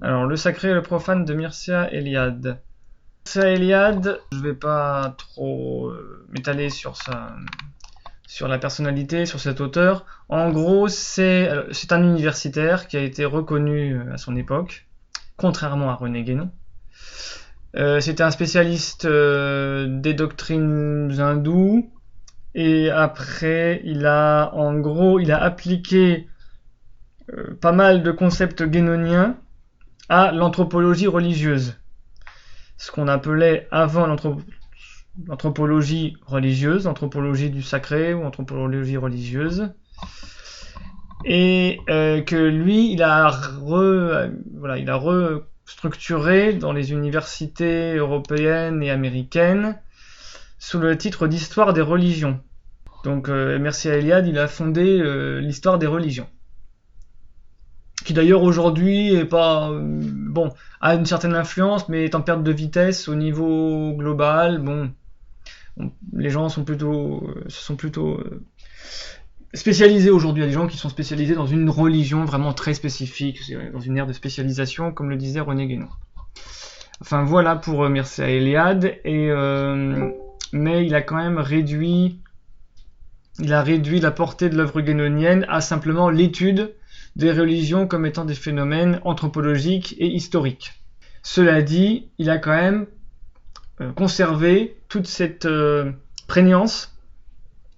Alors, le sacré et le profane de Mircea Eliade. Mircea Eliade, je vais pas trop m'étaler sur la personnalité, sur cet auteur. En gros, c'est un universitaire qui a été reconnu à son époque, contrairement à René Guénon. C'était un spécialiste des doctrines hindoues, et après, il a appliqué pas mal de concepts guénoniens à l'anthropologie religieuse. Ce qu'on appelait avant l'anthropologie religieuse, l'anthropologie du sacré ou anthropologie religieuse. Et que lui, il a restructuré dans les universités européennes et américaines sous le titre d'Histoire des religions. Donc Mircea Eliade, il a fondé l'histoire des religions, qui d'ailleurs aujourd'hui est pas a une certaine influence, mais est en perte de vitesse au niveau global. Les gens se sont plutôt spécialisés aujourd'hui. Il y a des gens qui sont spécialisés dans une religion vraiment très spécifique, dans une ère de spécialisation, comme le disait René Guénon. Enfin voilà pour Mircea Eliade, mais il a quand même réduit la portée de l'œuvre guénonienne à simplement l'étude des religions comme étant des phénomènes anthropologiques et historiques. Cela dit, il a quand même conservé toute cette prégnance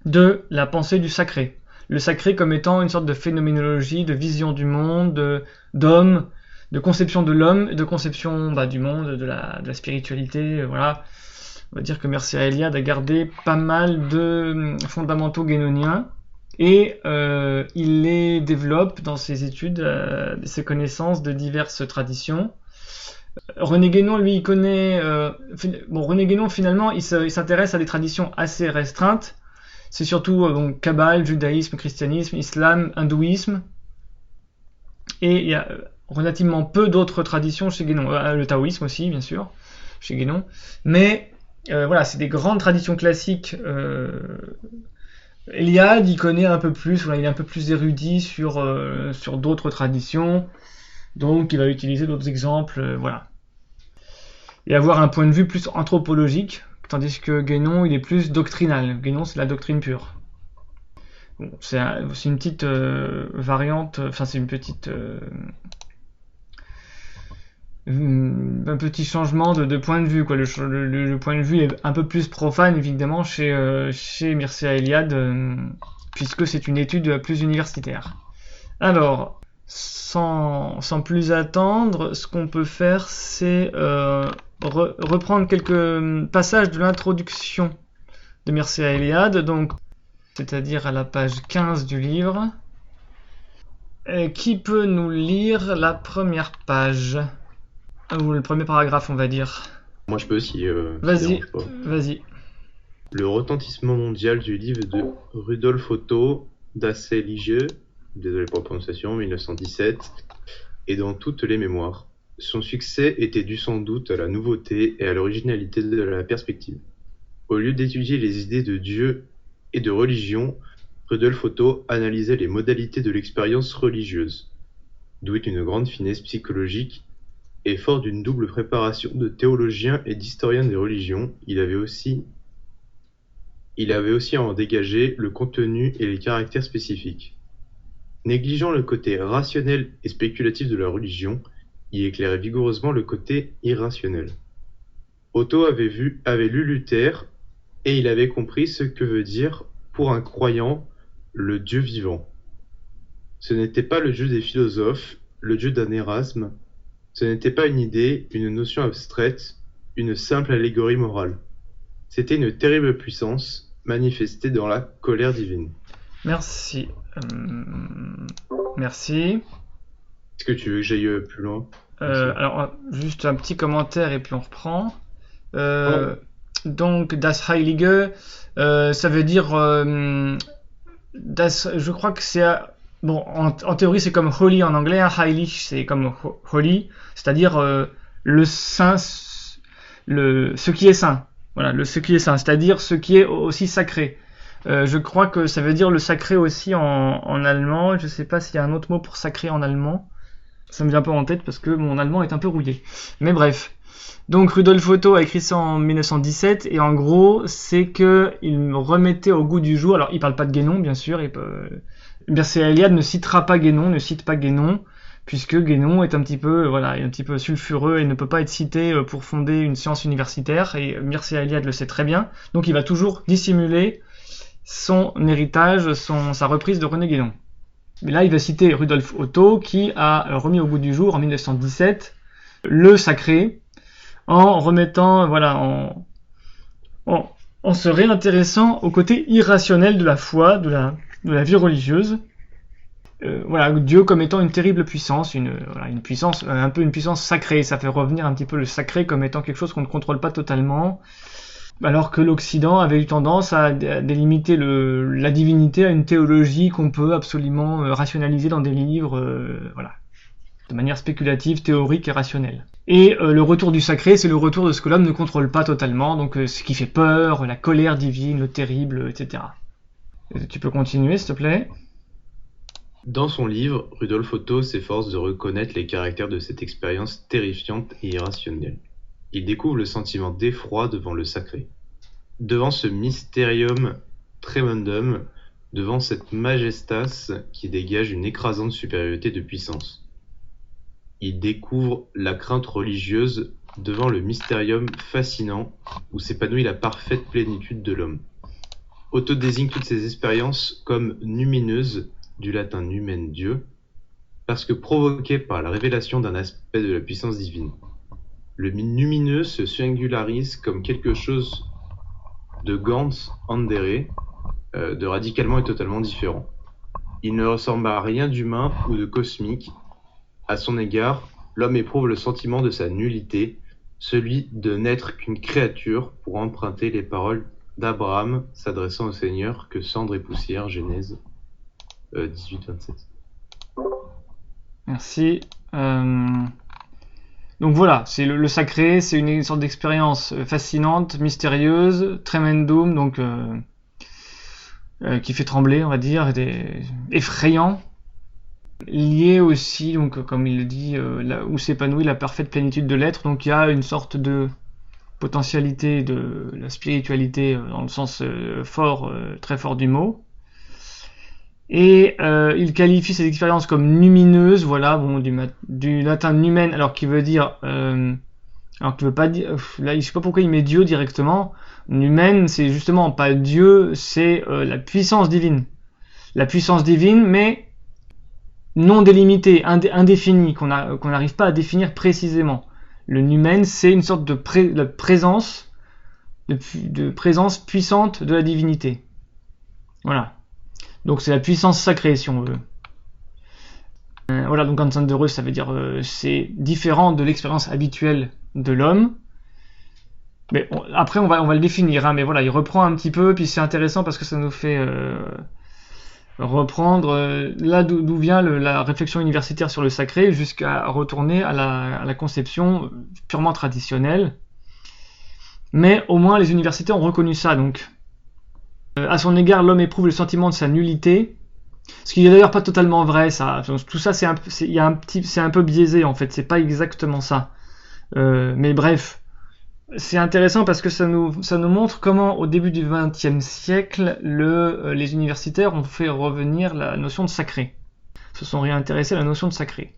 de la pensée du sacré. Le sacré comme étant une sorte de phénoménologie, de vision du monde, d'homme, de conception de l'homme, de conception du monde, de la spiritualité, voilà. On va dire que Mircea Eliade a gardé pas mal de fondamentaux guénoniens, et il les développe dans ses études, ses connaissances de diverses traditions. René Guénon, lui, il connaît... René Guénon, finalement, il s'intéresse à des traditions assez restreintes. C'est surtout Kabbale, judaïsme, christianisme, islam, hindouisme. Et il y a relativement peu d'autres traditions chez Guénon. Le taoïsme aussi, bien sûr, chez Guénon. Mais voilà, c'est des grandes traditions classiques. Eliade, il connaît un peu plus, il est un peu plus érudit sur d'autres traditions, donc il va utiliser d'autres exemples, voilà. Et avoir un point de vue plus anthropologique, tandis que Guénon, il est plus doctrinal. Guénon, c'est la doctrine pure. Bon, c'est une petite variante, enfin c'est une petite... un petit changement de point de vue, quoi. Le point de vue est un peu plus profane, évidemment, chez Mircea Eliade, puisque c'est une étude plus universitaire. Alors, sans plus attendre, ce qu'on peut faire, c'est reprendre quelques passages de l'introduction de Mircea Eliade, donc, c'est-à-dire à la page 15 du livre. Qui peut nous lire la première page ? Ou le premier paragraphe, on va dire. Moi, je peux si... Vas-y. Le retentissement mondial du livre de Rudolf Otto d'Asselige, désolé pour la prononciation, 1917, est dans toutes les mémoires. Son succès était dû sans doute à la nouveauté et à l'originalité de la perspective. Au lieu d'étudier les idées de Dieu et de religion, Rudolf Otto analysait les modalités de l'expérience religieuse, d'où une grande finesse psychologique. Et fort d'une double préparation de théologien et d'historien des religions, il avait aussi à en dégager le contenu et les caractères spécifiques. Négligeant le côté rationnel et spéculatif de la religion, il éclairait vigoureusement le côté irrationnel. Otto avait lu Luther, et il avait compris ce que veut dire, pour un croyant, le Dieu vivant. Ce n'était pas le Dieu des philosophes, le Dieu d'un Érasme. Ce n'était pas une idée, une notion abstraite, une simple allégorie morale. C'était une terrible puissance, manifestée dans la colère divine. Merci. Merci. Est-ce que tu veux que j'aille plus loin ? Alors, juste un petit commentaire et puis on reprend. Donc, Das Heilige, ça veut dire... je crois que c'est... Bon, en théorie, c'est comme holy en anglais. Heilig, c'est comme holy, c'est-à-dire le saint, ce qui est saint. Voilà, ce qui est saint, c'est-à-dire ce qui est aussi sacré. Je crois que ça veut dire le sacré aussi en allemand. Je sais pas s'il y a un autre mot pour sacré en allemand. Ça me vient pas en tête parce que mon allemand est un peu rouillé. Mais bref. Donc Rudolf Otto a écrit ça en 1917 et en gros c'est que il remettait au goût du jour. Alors il parle pas de Guénon bien sûr. Mircea Eliade ne citera pas Guénon, ne cite pas Guénon puisque Guénon est un petit peu sulfureux et ne peut pas être cité pour fonder une science universitaire et Mircea Eliade le sait très bien. Donc il va toujours dissimuler son héritage, sa reprise de René Guénon. Mais là il va citer Rudolf Otto qui a remis au goût du jour en 1917 le sacré. En remettant, en se réintéressant au côté irrationnel de la foi, de la vie religieuse. Dieu comme étant une terrible puissance, une puissance, un peu une puissance sacrée. Ça fait revenir un petit peu le sacré comme étant quelque chose qu'on ne contrôle pas totalement. Alors que l'Occident avait eu tendance à délimiter la divinité à une théologie qu'on peut absolument rationaliser dans des livres, de manière spéculative, théorique et rationnelle. Et le retour du sacré, c'est le retour de ce que l'homme ne contrôle pas totalement, donc ce qui fait peur, la colère divine, le terrible, etc. Tu peux continuer, s'il te plaît? Dans son livre, Rudolf Otto s'efforce de reconnaître les caractères de cette expérience terrifiante et irrationnelle. Il découvre le sentiment d'effroi devant le sacré. Devant ce mysterium tremendum, devant cette majestas qui dégage une écrasante supériorité de puissance. Il découvre la crainte religieuse devant le mystérium fascinant où s'épanouit la parfaite plénitude de l'homme. Otto désigne toutes ces expériences comme numineuses, du latin numen Dieu, parce que provoquées par la révélation d'un aspect de la puissance divine. Le numineux se singularise comme quelque chose de ganz andere, de radicalement et totalement différent. Il ne ressemble à rien d'humain ou de cosmique. À son égard, l'homme éprouve le sentiment de sa nullité, celui de n'être qu'une créature, pour emprunter les paroles d'Abraham s'adressant au Seigneur, que cendre et poussière, Genèse 18-27. Merci. Donc voilà, c'est le sacré, c'est une sorte d'expérience fascinante, mystérieuse, tremendum, donc qui fait trembler, on va dire, effrayant. Lié aussi, donc comme il le dit, là où s'épanouit la parfaite plénitude de l'être, donc il y a une sorte de potentialité de la spiritualité dans le sens très fort du mot. Et il qualifie ces expériences comme lumineuses, du latin numen, alors qui veut dire, alors qui veut pas dire, là je sais pas pourquoi il met Dieu directement. Numen, c'est justement pas Dieu, c'est la puissance divine. La puissance divine, mais non délimitée, indéfinie, qu'on n'arrive pas à définir précisément. Le numen, c'est une sorte de présence puissante de la divinité. Voilà. Donc c'est la puissance sacrée, si on veut. Donc ganz anderes, ça veut dire c'est différent de l'expérience habituelle de l'homme. Mais après on va le définir, hein, mais voilà, il reprend un petit peu, puis c'est intéressant parce que ça nous fait reprendre là d'où vient la réflexion universitaire sur le sacré, jusqu'à retourner à la conception purement traditionnelle. Mais au moins les universités ont reconnu ça, donc. À son égard, l'homme éprouve le sentiment de sa nullité, ce qui est d'ailleurs pas totalement vrai. Ça, tout ça, c'est un peu biaisé en fait. C'est pas exactement ça. Mais bref, c'est intéressant parce que ça nous montre comment, au début du XXe siècle, les universitaires ont fait revenir la notion de sacré. Se sont réintéressés à la notion de sacré.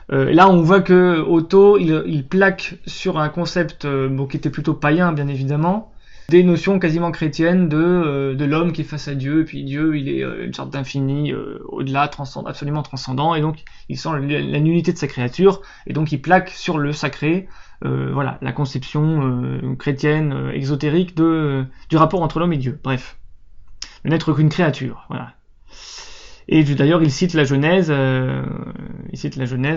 Là, on voit que Otto, il plaque sur un concept qui était plutôt païen, bien évidemment. Des notions quasiment chrétiennes de l'homme qui est face à Dieu, et puis Dieu il est une sorte d'infini au-delà, absolument transcendant, et donc il sent la nullité de sa créature, et donc il plaque sur le sacré la conception chrétienne exotérique du rapport entre l'homme et Dieu. Bref, ne n'être qu'une créature, voilà. Et d'ailleurs il cite la Genèse,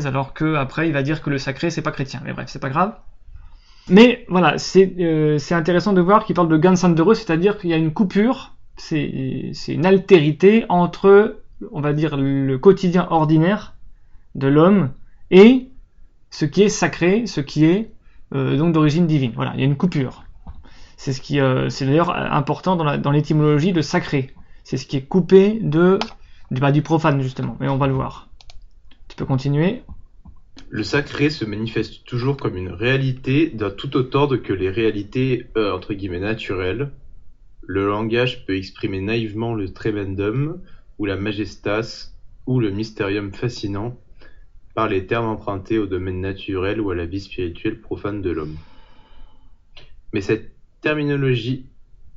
alors que après il va dire que le sacré c'est pas chrétien, mais bref, c'est pas grave. Mais voilà, c'est intéressant de voir qu'il parle de ganz anderes, c'est-à-dire qu'il y a une coupure, c'est une altérité entre, on va dire, le quotidien ordinaire de l'homme et ce qui est sacré, ce qui est donc d'origine divine. Voilà, il y a une coupure. C'est d'ailleurs important dans l'étymologie de sacré. C'est ce qui est coupé du profane justement. Mais on va le voir. Tu peux continuer. Le sacré se manifeste toujours comme une réalité d'un tout autant que les réalités entre guillemets naturelles. Le langage peut exprimer naïvement le tremendum ou la majestas ou le mysterium fascinant par les termes empruntés au domaine naturel ou à la vie spirituelle profane de l'homme. Mais cette terminologie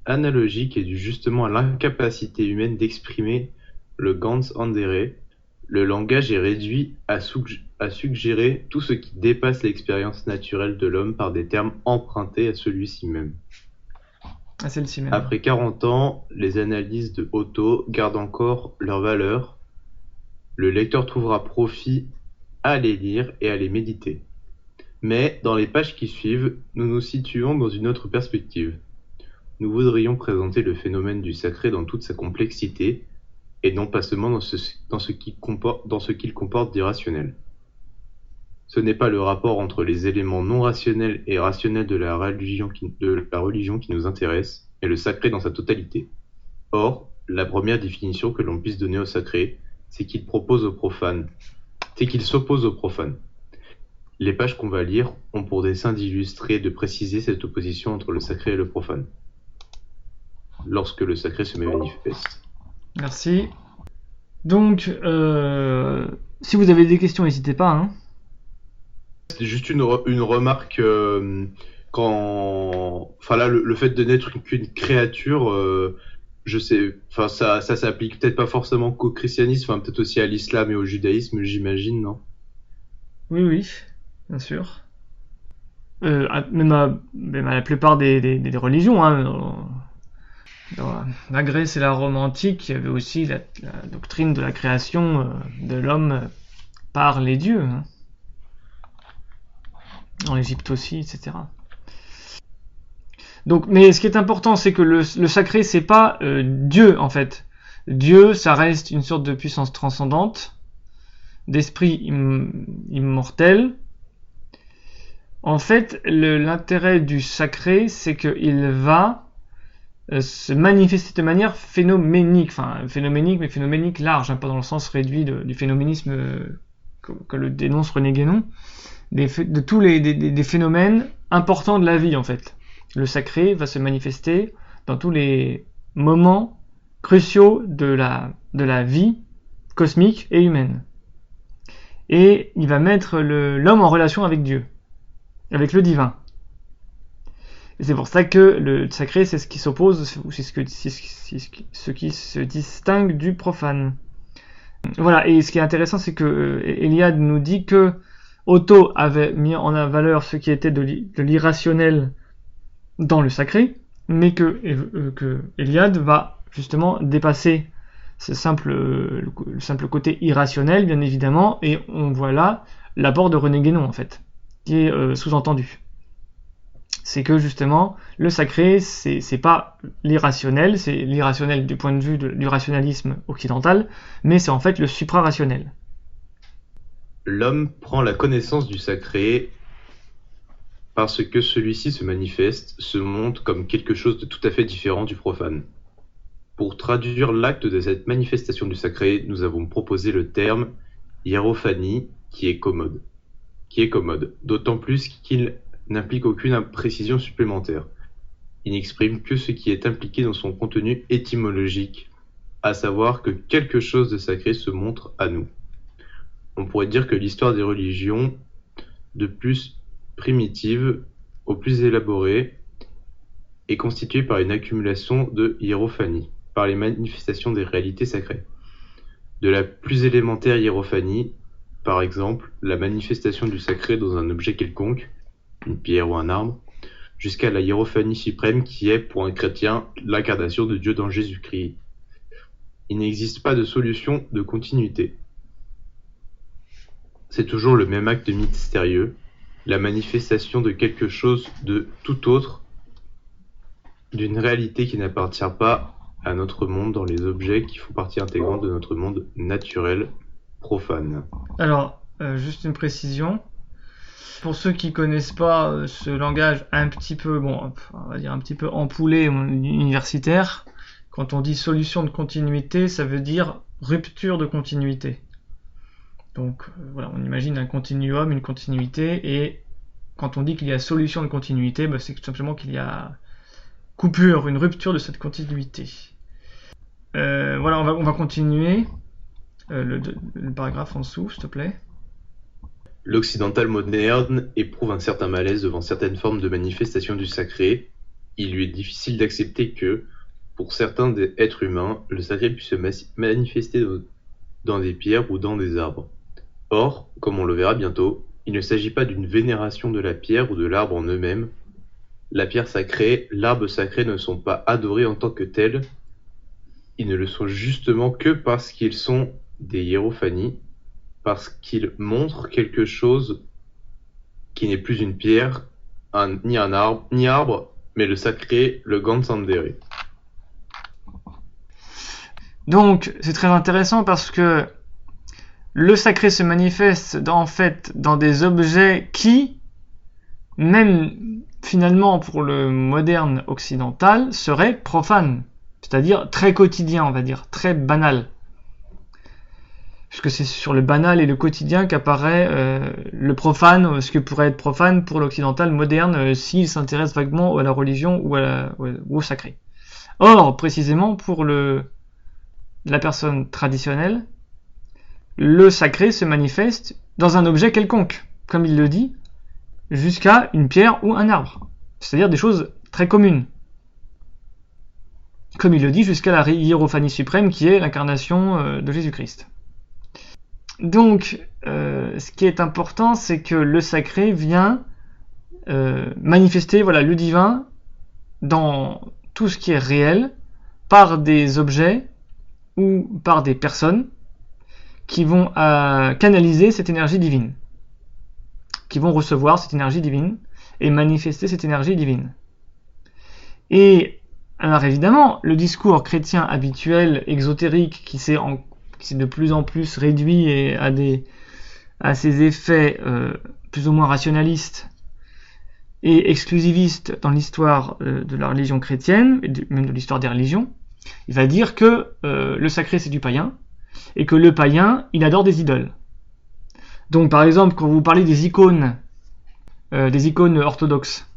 analogique est due justement à l'incapacité humaine d'exprimer le ganz andere. Le langage est réduit à suggérer tout ce qui dépasse l'expérience naturelle de l'homme par des termes empruntés à celui-ci même. Ah, celle-ci même. Après 40 ans, les analyses de Otto gardent encore leur valeur. Le lecteur trouvera profit à les lire et à les méditer. Mais dans les pages qui suivent, nous nous situons dans une autre perspective. Nous voudrions présenter le phénomène du sacré dans toute sa complexité, et non pas seulement dans ce qu'il comporte d'irrationnel. Ce n'est pas le rapport entre les éléments non rationnels et rationnels de la religion qui nous intéresse, mais le sacré dans sa totalité. Or, la première définition que l'on puisse donner au sacré, c'est qu'il s'oppose au profane. Les pages qu'on va lire ont pour dessein d'illustrer et de préciser cette opposition entre le sacré et le profane, lorsque le sacré se manifeste. Merci. Donc, si vous avez des questions, n'hésitez pas. Hein. C'est juste une remarque le fait de n'être qu'une créature, je sais, ça s'applique peut-être pas forcément qu'au christianisme, peut-être aussi à l'islam et au judaïsme, j'imagine, non? Oui, bien sûr. Même à la plupart des religions, hein. Dans la Grèce et la Rome antique, il y avait aussi la doctrine de la création de l'homme par les dieux. Hein. En Égypte aussi, etc. Donc, mais ce qui est important, c'est que le sacré, c'est pas Dieu, en fait. Dieu, ça reste une sorte de puissance transcendante, d'esprit immortel. En fait, l'intérêt du sacré, c'est qu'il va se manifester de manière phénoménique, mais phénoménique large, hein, pas dans le sens réduit du phénoménisme que le dénonce René Guénon, de tous des phénomènes importants de la vie, en fait. Le sacré va se manifester dans tous les moments cruciaux de la vie cosmique et humaine. Et il va mettre l'homme en relation avec Dieu, avec le divin. Et c'est pour ça que le sacré, c'est ce qui s'oppose, ou c'est ce qui se distingue du profane. Voilà, et ce qui est intéressant, c'est que Eliade nous dit que Otto avait mis en valeur ce qui était de l'irrationnel dans le sacré, mais que Eliade va justement dépasser le simple côté irrationnel, bien évidemment, et on voit là l'apport de René Guénon, en fait, qui est sous-entendu. C'est que justement, le sacré, c'est pas l'irrationnel, c'est l'irrationnel du point de vue du rationalisme occidental, mais c'est en fait le suprarationnel. L'homme prend la connaissance du sacré parce que celui-ci se manifeste, se montre comme quelque chose de tout à fait différent du profane. Pour traduire l'acte de cette manifestation du sacré, nous avons proposé le terme hiérophanie qui est commode, d'autant plus qu'il n'implique aucune précision supplémentaire. Il n'exprime que ce qui est impliqué dans son contenu étymologique, à savoir que quelque chose de sacré se montre à nous. On pourrait dire que l'histoire des religions, de plus primitive au plus élaborée, est constituée par une accumulation de hiérophanies, par les manifestations des réalités sacrées. De la plus élémentaire hiérophanie, par exemple, la manifestation du sacré dans un objet quelconque, une pierre ou un arbre, jusqu'à la hiérophanie suprême qui est, pour un chrétien, l'incarnation de Dieu dans Jésus-Christ. Il n'existe pas de solution de continuité. C'est toujours le même acte mystérieux, la manifestation de quelque chose de tout autre, d'une réalité qui n'appartient pas à notre monde dans les objets qui font partie intégrante de notre monde naturel, profane. Alors, juste une précision. Pour ceux qui connaissent pas ce langage un petit peu, on va dire un petit peu ampoulé universitaire, quand on dit solution de continuité, ça veut dire rupture de continuité. Donc voilà, on imagine un continuum, une continuité, et quand on dit qu'il y a solution de continuité, bah, c'est tout simplement qu'il y a coupure, une rupture de cette continuité. Voilà, on va continuer. Le paragraphe en dessous, s'il te plaît. L'occidental moderne éprouve un certain malaise devant certaines formes de manifestation du sacré. Il lui est difficile d'accepter que, pour certains êtres humains, le sacré puisse se manifester dans des pierres ou dans des arbres. Or, comme on le verra bientôt, il ne s'agit pas d'une vénération de la pierre ou de l'arbre en eux-mêmes. La pierre sacrée, l'arbre sacré ne sont pas adorés en tant que tels. Ils ne le sont justement que parce qu'ils sont des hiérophanies, parce qu'ils montrent quelque chose qui n'est plus une pierre, ni arbre, mais le sacré, le Ganzandere. Donc, c'est très intéressant parce que le sacré se manifeste en fait dans des objets qui, même finalement pour le moderne occidental, seraient profanes, c'est-à-dire très quotidiens, on va dire, très banals. Puisque c'est sur le banal et le quotidien qu'apparaît le profane, ce que pourrait être profane pour l'occidental moderne s'il s'intéresse vaguement à la religion ou au sacré. Or, précisément, pour la personne traditionnelle, le sacré se manifeste dans un objet quelconque, comme il le dit, jusqu'à une pierre ou un arbre. C'est-à-dire des choses très communes. Comme il le dit, jusqu'à la hiérophanie suprême qui est l'incarnation de Jésus-Christ. Donc, ce qui est important, c'est que le sacré vient manifester le divin dans tout ce qui est réel par des objets ou par des personnes qui vont canaliser cette énergie divine, qui vont recevoir cette énergie divine et manifester cette énergie divine. Et alors évidemment, le discours chrétien habituel, exotérique, qui s'est de plus en plus réduit et à ses effets plus ou moins rationalistes et exclusivistes dans l'histoire de la religion chrétienne, et même de l'histoire des religions, il va dire que le sacré c'est du païen, et que le païen, il adore des idoles. Donc par exemple, quand vous parlez des icônes orthodoxes,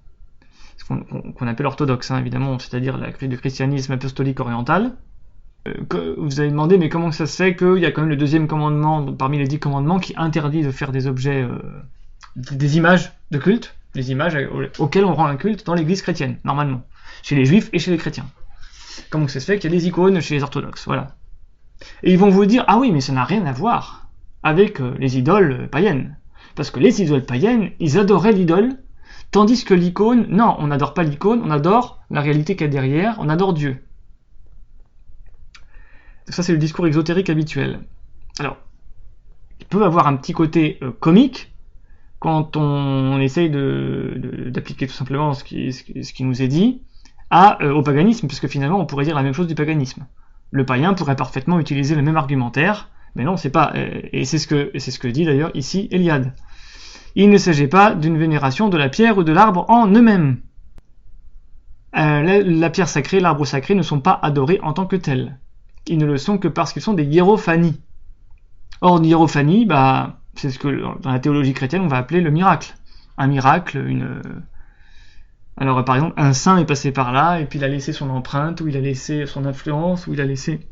qu'on appelle orthodoxes, évidemment, c'est-à-dire le christianisme apostolique oriental, que vous avez demandé, mais comment ça se fait qu'il y a quand même le deuxième commandement parmi les 10 commandements qui interdit de faire des objets, des images de culte, des images auxquelles on rend un culte dans l'église chrétienne, normalement, chez les juifs et chez les chrétiens. Comment ça se fait qu'il y a des icônes chez les orthodoxes, voilà. Et ils vont vous dire, ah oui, mais ça n'a rien à voir avec les idoles païennes. Parce que les idoles païennes, ils adoraient l'idole, tandis que l'icône, non, on n'adore pas l'icône, on adore la réalité qu'il y a derrière, on adore Dieu. Ça, c'est le discours exotérique habituel. Alors, il peut avoir un petit côté comique quand on essaye d'appliquer tout simplement ce qui nous est dit au paganisme, parce que finalement, on pourrait dire la même chose du paganisme. Le païen pourrait parfaitement utiliser le même argumentaire, mais non, c'est pas. Et c'est ce que dit d'ailleurs ici Eliade. Il ne s'agit pas d'une vénération de la pierre ou de l'arbre en eux-mêmes. La pierre sacrée, l'arbre sacré ne sont pas adorés en tant que tels. Ils ne le sont que parce qu'ils sont des hiérophanies. Or, une hiérophanie, c'est ce que dans la théologie chrétienne on va appeler le miracle. Un miracle, Alors par exemple, un saint est passé par là, et puis il a laissé son empreinte, ou il a laissé son influence, ou il a laissé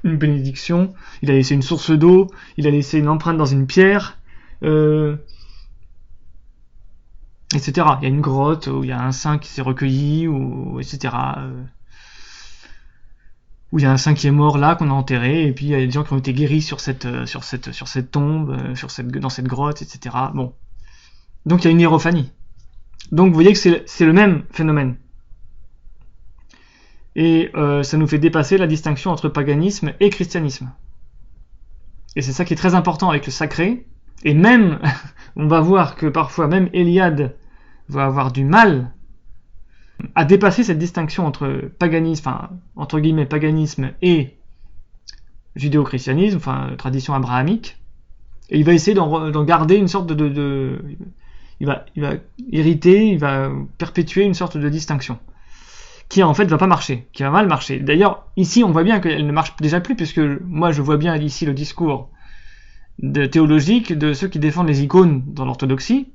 une bénédiction, il a laissé une source d'eau, il a laissé une empreinte dans une pierre, etc. Il y a une grotte où il y a un saint qui s'est recueilli, ou etc. Où il y a un saint qui est mort là, qu'on a enterré, et puis il y a des gens qui ont été guéris sur cette tombe, dans cette grotte, etc. Bon. Donc il y a une hiérophanie. Donc vous voyez que c'est le même phénomène. Et ça nous fait dépasser la distinction entre paganisme et christianisme. Et c'est ça qui est très important avec le sacré. Et même, on va voir que parfois même Eliade va avoir du mal à dépasser cette distinction entre paganisme, entre guillemets paganisme et judéo-christianisme, tradition abrahamique. Et il va essayer d'en garder une sorte il va hériter, il va perpétuer une sorte de distinction qui en fait va pas marcher, qui va mal marcher. D'ailleurs, ici on voit bien qu'elle ne marche déjà plus, puisque moi je vois bien ici le discours théologique de ceux qui défendent les icônes dans l'orthodoxie.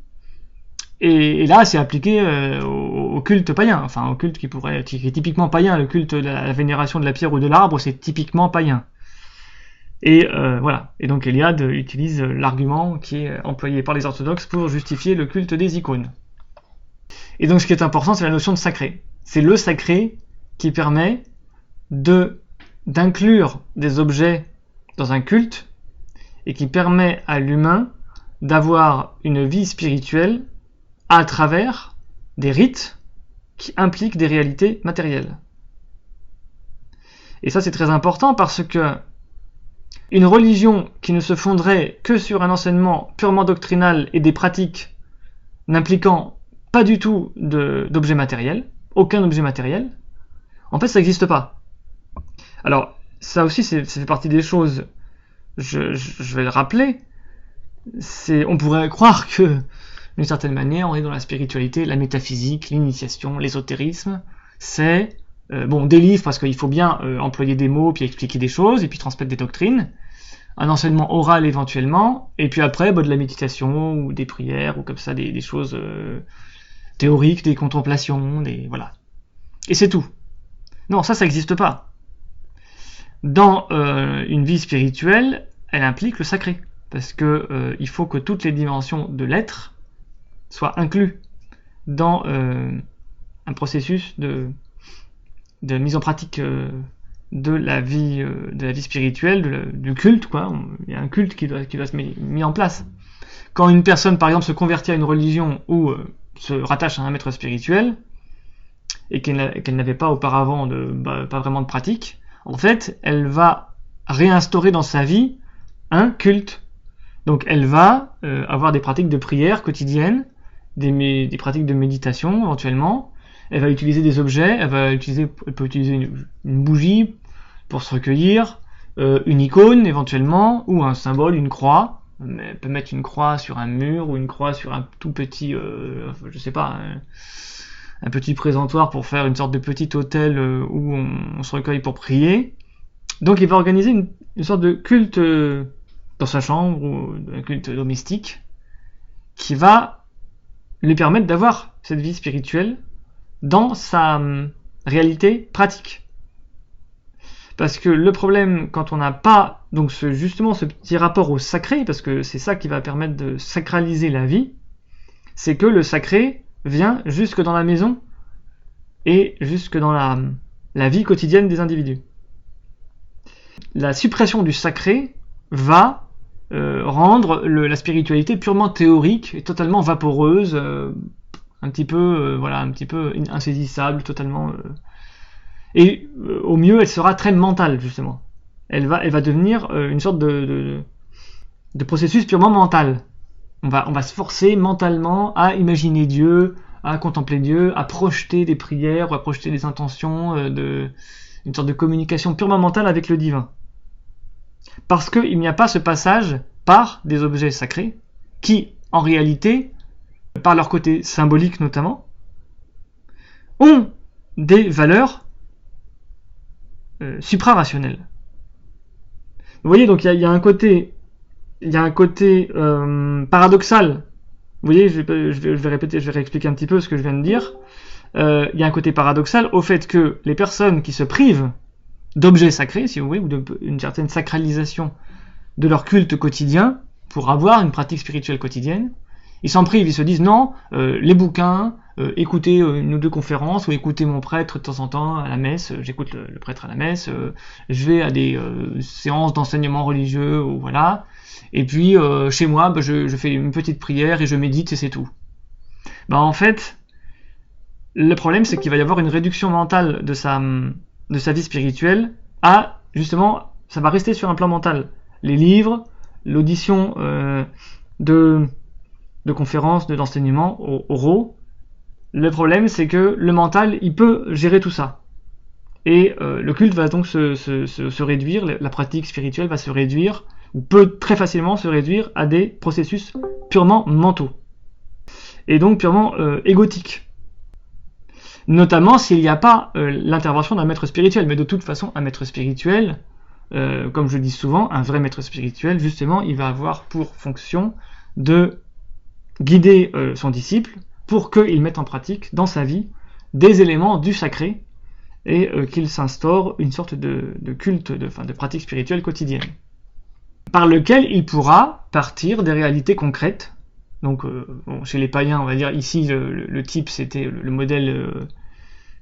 Et là, c'est appliqué au culte païen, enfin au culte qui est typiquement païen. Le culte de la vénération de la pierre ou de l'arbre, c'est typiquement païen. Et voilà. Et donc Eliade utilise l'argument qui est employé par les orthodoxes pour justifier le culte des icônes. Et donc ce qui est important, c'est la notion de sacré. C'est le sacré qui permet d'inclure des objets dans un culte et qui permet à l'humain d'avoir une vie spirituelle à travers des rites qui impliquent des réalités matérielles. Et ça, c'est très important parce que une religion qui ne se fonderait que sur un enseignement purement doctrinal et des pratiques n'impliquant pas du tout d'objets matériels, aucun objet matériel, en fait, ça n'existe pas. Alors, ça aussi, ça fait partie des choses, je vais le rappeler, on pourrait croire que, d'une certaine manière, on est dans la spiritualité, la métaphysique, l'initiation, l'ésotérisme, c'est des livres parce qu'il faut bien employer des mots, puis expliquer des choses, et puis transmettre des doctrines, un enseignement oral éventuellement, et puis après de la méditation, ou des prières, ou comme ça, des choses théoriques, des contemplations, voilà. Et c'est tout. Non, ça n'existe pas. Dans une vie spirituelle, elle implique le sacré, parce que il faut que toutes les dimensions de l'être soient incluses dans un processus de mise en pratique de la vie spirituelle, du culte, quoi. Il y a un culte qui doit se mettre en place. Quand une personne, par exemple, se convertit à une religion ou se rattache à un maître spirituel et qu'elle n'avait pas auparavant pas vraiment de pratique, en fait, elle va réinstaurer dans sa vie un culte. Donc elle va avoir des pratiques de prière quotidiennes, des pratiques de méditation éventuellement. Elle va utiliser des objets, elle peut utiliser une bougie pour se recueillir, une icône éventuellement, ou un symbole, une croix. Elle peut mettre une croix sur un mur, ou une croix sur un tout petit, un petit présentoir pour faire une sorte de petit autel où on se recueille pour prier. Donc il va organiser une sorte de culte dans sa chambre, ou un culte domestique, qui va lui permettre d'avoir cette vie spirituelle dans sa réalité pratique. Parce que le problème, quand on n'a pas donc ce petit rapport au sacré, parce que c'est ça qui va permettre de sacraliser la vie, c'est que le sacré vient jusque dans la maison et jusque dans la vie quotidienne des individus. La suppression du sacré va rendre la spiritualité purement théorique et totalement vaporeuse, un petit peu insaisissable, totalement. Et au mieux, elle sera très mentale, justement. Elle va devenir une sorte de processus purement mental. On va se forcer mentalement à imaginer Dieu, à contempler Dieu, à projeter des prières, à projeter des intentions, une sorte de communication purement mentale avec le divin. Parce qu'il n'y a pas ce passage par des objets sacrés qui, en réalité, par leur côté symbolique notamment, ont des valeurs suprarationnelles. Vous voyez, donc il y a un côté paradoxal. Vous voyez, je vais répéter, je vais réexpliquer un petit peu ce que je viens de dire. Il y a un côté paradoxal au fait que les personnes qui se privent d'objets sacrés, si vous voulez, ou d'une certaine sacralisation de leur culte quotidien, pour avoir une pratique spirituelle quotidienne, ils s'en privent, ils se disent non, les bouquins, écouter une ou deux conférences, ou écouter mon prêtre de temps en temps à la messe, j'écoute le prêtre à la messe, je vais à des séances d'enseignement religieux, ou voilà, et puis chez moi, je fais une petite prière et je médite et c'est tout. En fait, le problème c'est qu'il va y avoir une réduction mentale de sa vie spirituelle à, justement, ça va rester sur un plan mental. Les livres, l'audition de conférences, d'enseignements oraux. Le problème, c'est que le mental, il peut gérer tout ça. Et le culte va donc se réduire, la pratique spirituelle va se réduire, ou peut très facilement se réduire à des processus purement mentaux. Et donc purement égotiques. Notamment s'il n'y a pas l'intervention d'un maître spirituel. Mais de toute façon, un maître spirituel comme je le dis souvent, un vrai maître spirituel, justement, il va avoir pour fonction de guider son disciple pour qu'il mette en pratique dans sa vie des éléments du sacré et qu'il s'instaure une sorte de culte, de pratique spirituelle quotidienne, par lequel il pourra partir des réalités concrètes. Donc, chez les païens, on va dire ici, le type, c'était le modèle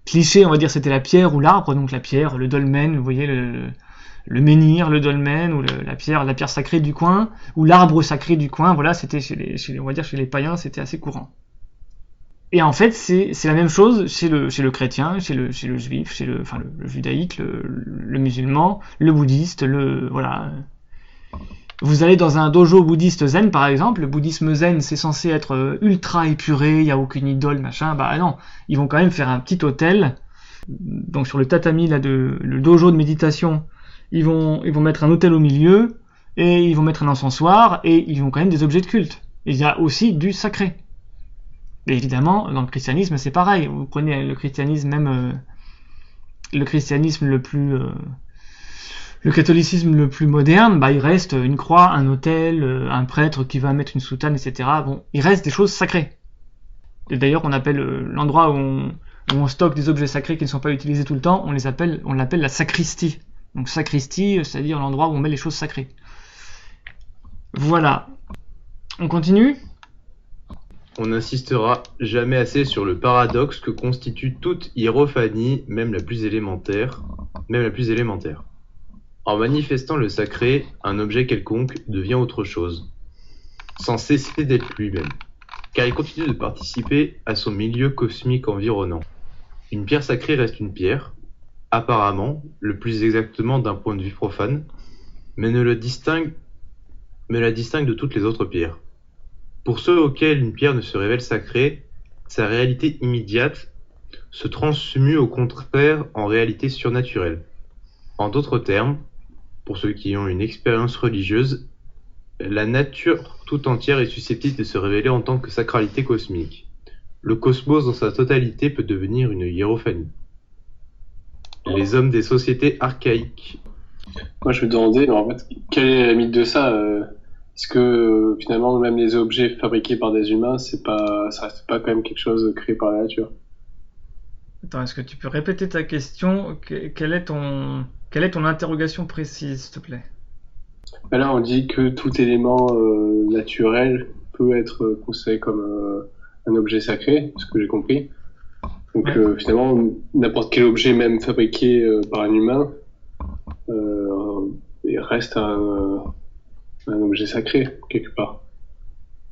cliché, on va dire, c'était la pierre ou l'arbre. Donc la pierre, le dolmen, vous voyez, le menhir, le dolmen, ou la pierre sacrée du coin, ou l'arbre sacré du coin. Voilà, c'était on va dire chez les païens, c'était assez courant. Et en fait, c'est la même chose chez le chrétien, chez le juif, le judaïque, le musulman, le bouddhiste, voilà. Vous allez dans un dojo bouddhiste zen, par exemple, le bouddhisme zen, c'est censé être ultra épuré, il n'y a aucune idole, machin, bah non, ils vont quand même faire un petit autel, donc sur le tatami, là, le dojo de méditation, ils vont mettre un autel au milieu, et ils vont mettre un encensoir, et ils ont quand même des objets de culte. Il y a aussi du sacré. Et évidemment, dans le christianisme, c'est pareil, vous prenez le christianisme, même le christianisme le catholicisme le plus moderne, bah il reste une croix, un autel, un prêtre qui va mettre une soutane, etc. Bon, il reste des choses sacrées. Et d'ailleurs, on appelle l'endroit où on stocke des objets sacrés qui ne sont pas utilisés tout le temps, on l'appelle la sacristie. Donc sacristie, c'est-à-dire l'endroit où on met les choses sacrées. Voilà. On continue ? On n'insistera jamais assez sur le paradoxe que constitue toute hiérophanie, même la plus élémentaire. En manifestant le sacré, un objet quelconque devient autre chose, sans cesser d'être lui-même, car il continue de participer à son milieu cosmique environnant. Une pierre sacrée reste une pierre, apparemment, le plus exactement d'un point de vue profane, mais la distingue de toutes les autres pierres. Pour ceux auxquels une pierre ne se révèle sacrée, sa réalité immédiate se transmue au contraire en réalité surnaturelle. En d'autres termes, pour ceux qui ont une expérience religieuse, la nature tout entière est susceptible de se révéler en tant que sacralité cosmique. Le cosmos dans sa totalité peut devenir une hiérophanie. Les hommes des sociétés archaïques. Moi, je me demandais, en fait, quelle est la limite de ça Est-ce que finalement, même les objets fabriqués par des humains, ça reste pas quand même quelque chose créé par la nature? Attends, est-ce que tu peux répéter ta question ? Quelle est ton interrogation précise, s'il te plaît ? Ben là, on dit que tout élément naturel peut être considéré comme un objet sacré, ce que j'ai compris. Donc Ouais. finalement, n'importe quel objet, même fabriqué par un humain, il reste un objet sacré, quelque part.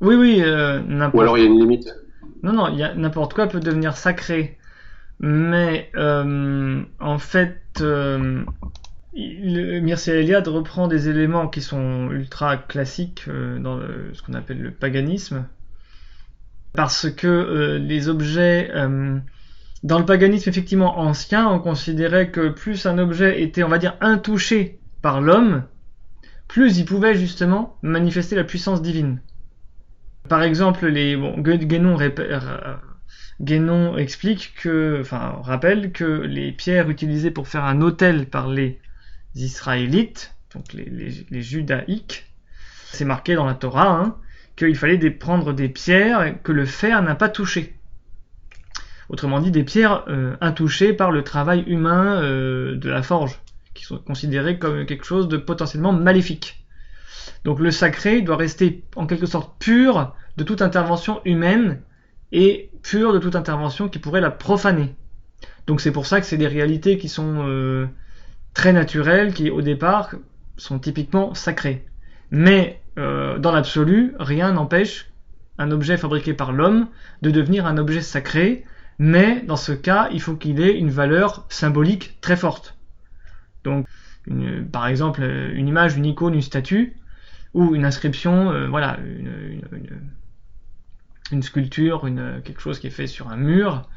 Oui, Ou alors il y a une limite. Non, n'importe quoi peut devenir sacré. Mais en fait, Mircea Eliade reprend des éléments qui sont ultra classiques dans ce qu'on appelle le paganisme, parce que les objets, dans le paganisme effectivement ancien, on considérait que plus un objet était, on va dire, intouché par l'homme, plus il pouvait justement manifester la puissance divine. Par exemple, Guénon rappelle que les pierres utilisées pour faire un autel par les Israélites, donc les judaïques, c'est marqué dans la Torah, qu'il fallait prendre des pierres que le fer n'a pas touchées. Autrement dit, des pierres intouchées par le travail humain de la forge, qui sont considérées comme quelque chose de potentiellement maléfique. Donc le sacré doit rester en quelque sorte pur de toute intervention humaine et pur de toute intervention qui pourrait la profaner. Donc c'est pour ça que c'est des réalités qui sont très naturelles, qui au départ sont typiquement sacrées. Mais dans l'absolu, rien n'empêche un objet fabriqué par l'homme de devenir un objet sacré, mais dans ce cas, il faut qu'il ait une valeur symbolique très forte. Donc, par exemple, une image, une icône, une statue, ou une inscription, une sculpture, quelque chose qui est fait sur un mur,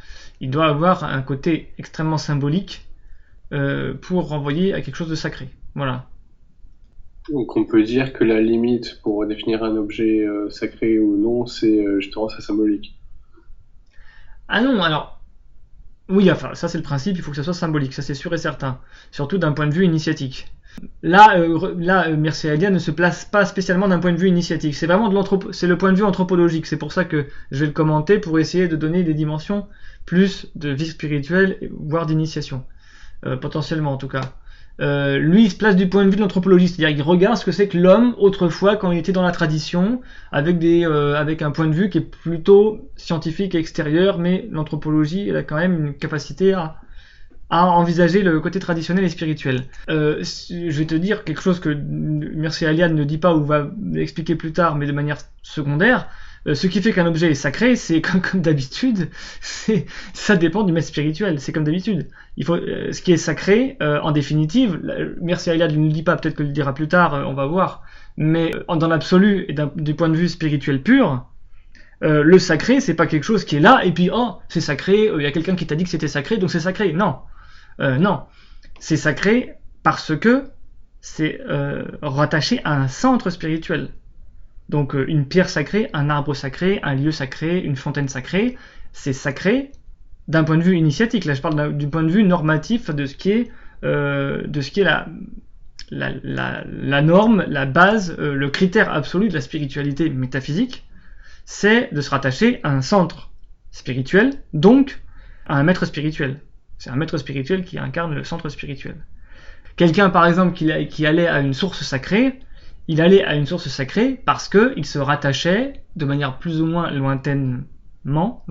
il doit avoir un côté extrêmement symbolique pour renvoyer à quelque chose de sacré. Voilà. Donc on peut dire que la limite pour définir un objet sacré ou non, c'est justement sa symbolique. Ah non, alors, oui, enfin, ça c'est le principe, il faut que ça soit symbolique, ça c'est sûr et certain, surtout d'un point de vue initiatique. Là, Mircea Eliade ne se place pas spécialement d'un point de vue initiatique. C'est vraiment c'est le point de vue anthropologique. C'est pour ça que je vais le commenter pour essayer de donner des dimensions plus de vie spirituelle, voire d'initiation, potentiellement en tout cas. Lui, il se place du point de vue de l'anthropologie, c'est-à-dire qu'il regarde ce que c'est que l'homme autrefois quand il était dans la tradition, avec un point de vue qui est plutôt scientifique et extérieur, mais l'anthropologie, elle a quand même une capacité à envisager le côté traditionnel et spirituel. Je vais te dire quelque chose que Mircea Eliade ne dit pas ou va l'expliquer plus tard, mais de manière secondaire. Ce qui fait qu'un objet est sacré, c'est comme d'habitude, ça dépend du maître spirituel, c'est comme d'habitude. Ce qui est sacré, en définitive, Mircea Eliade ne le dit pas, peut-être que le dira plus tard, on va voir, mais dans l'absolu et du point de vue spirituel pur, le sacré, c'est pas quelque chose qui est là et puis c'est sacré, il y a quelqu'un qui t'a dit que c'était sacré, donc c'est sacré. Non, non, c'est sacré parce que c'est rattaché à un centre spirituel. Donc une pierre sacrée, un arbre sacré, un lieu sacré, une fontaine sacrée, c'est sacré d'un point de vue initiatique. Là, je parle du point de vue normatif de ce qui est la norme, la base, le critère absolu de la spiritualité métaphysique, c'est de se rattacher à un centre spirituel, donc à un maître spirituel. C'est un maître spirituel qui incarne le centre spirituel. Quelqu'un, par exemple, qui allait à une source sacrée, il allait à une source sacrée parce qu'il se rattachait de manière plus ou moins lointainement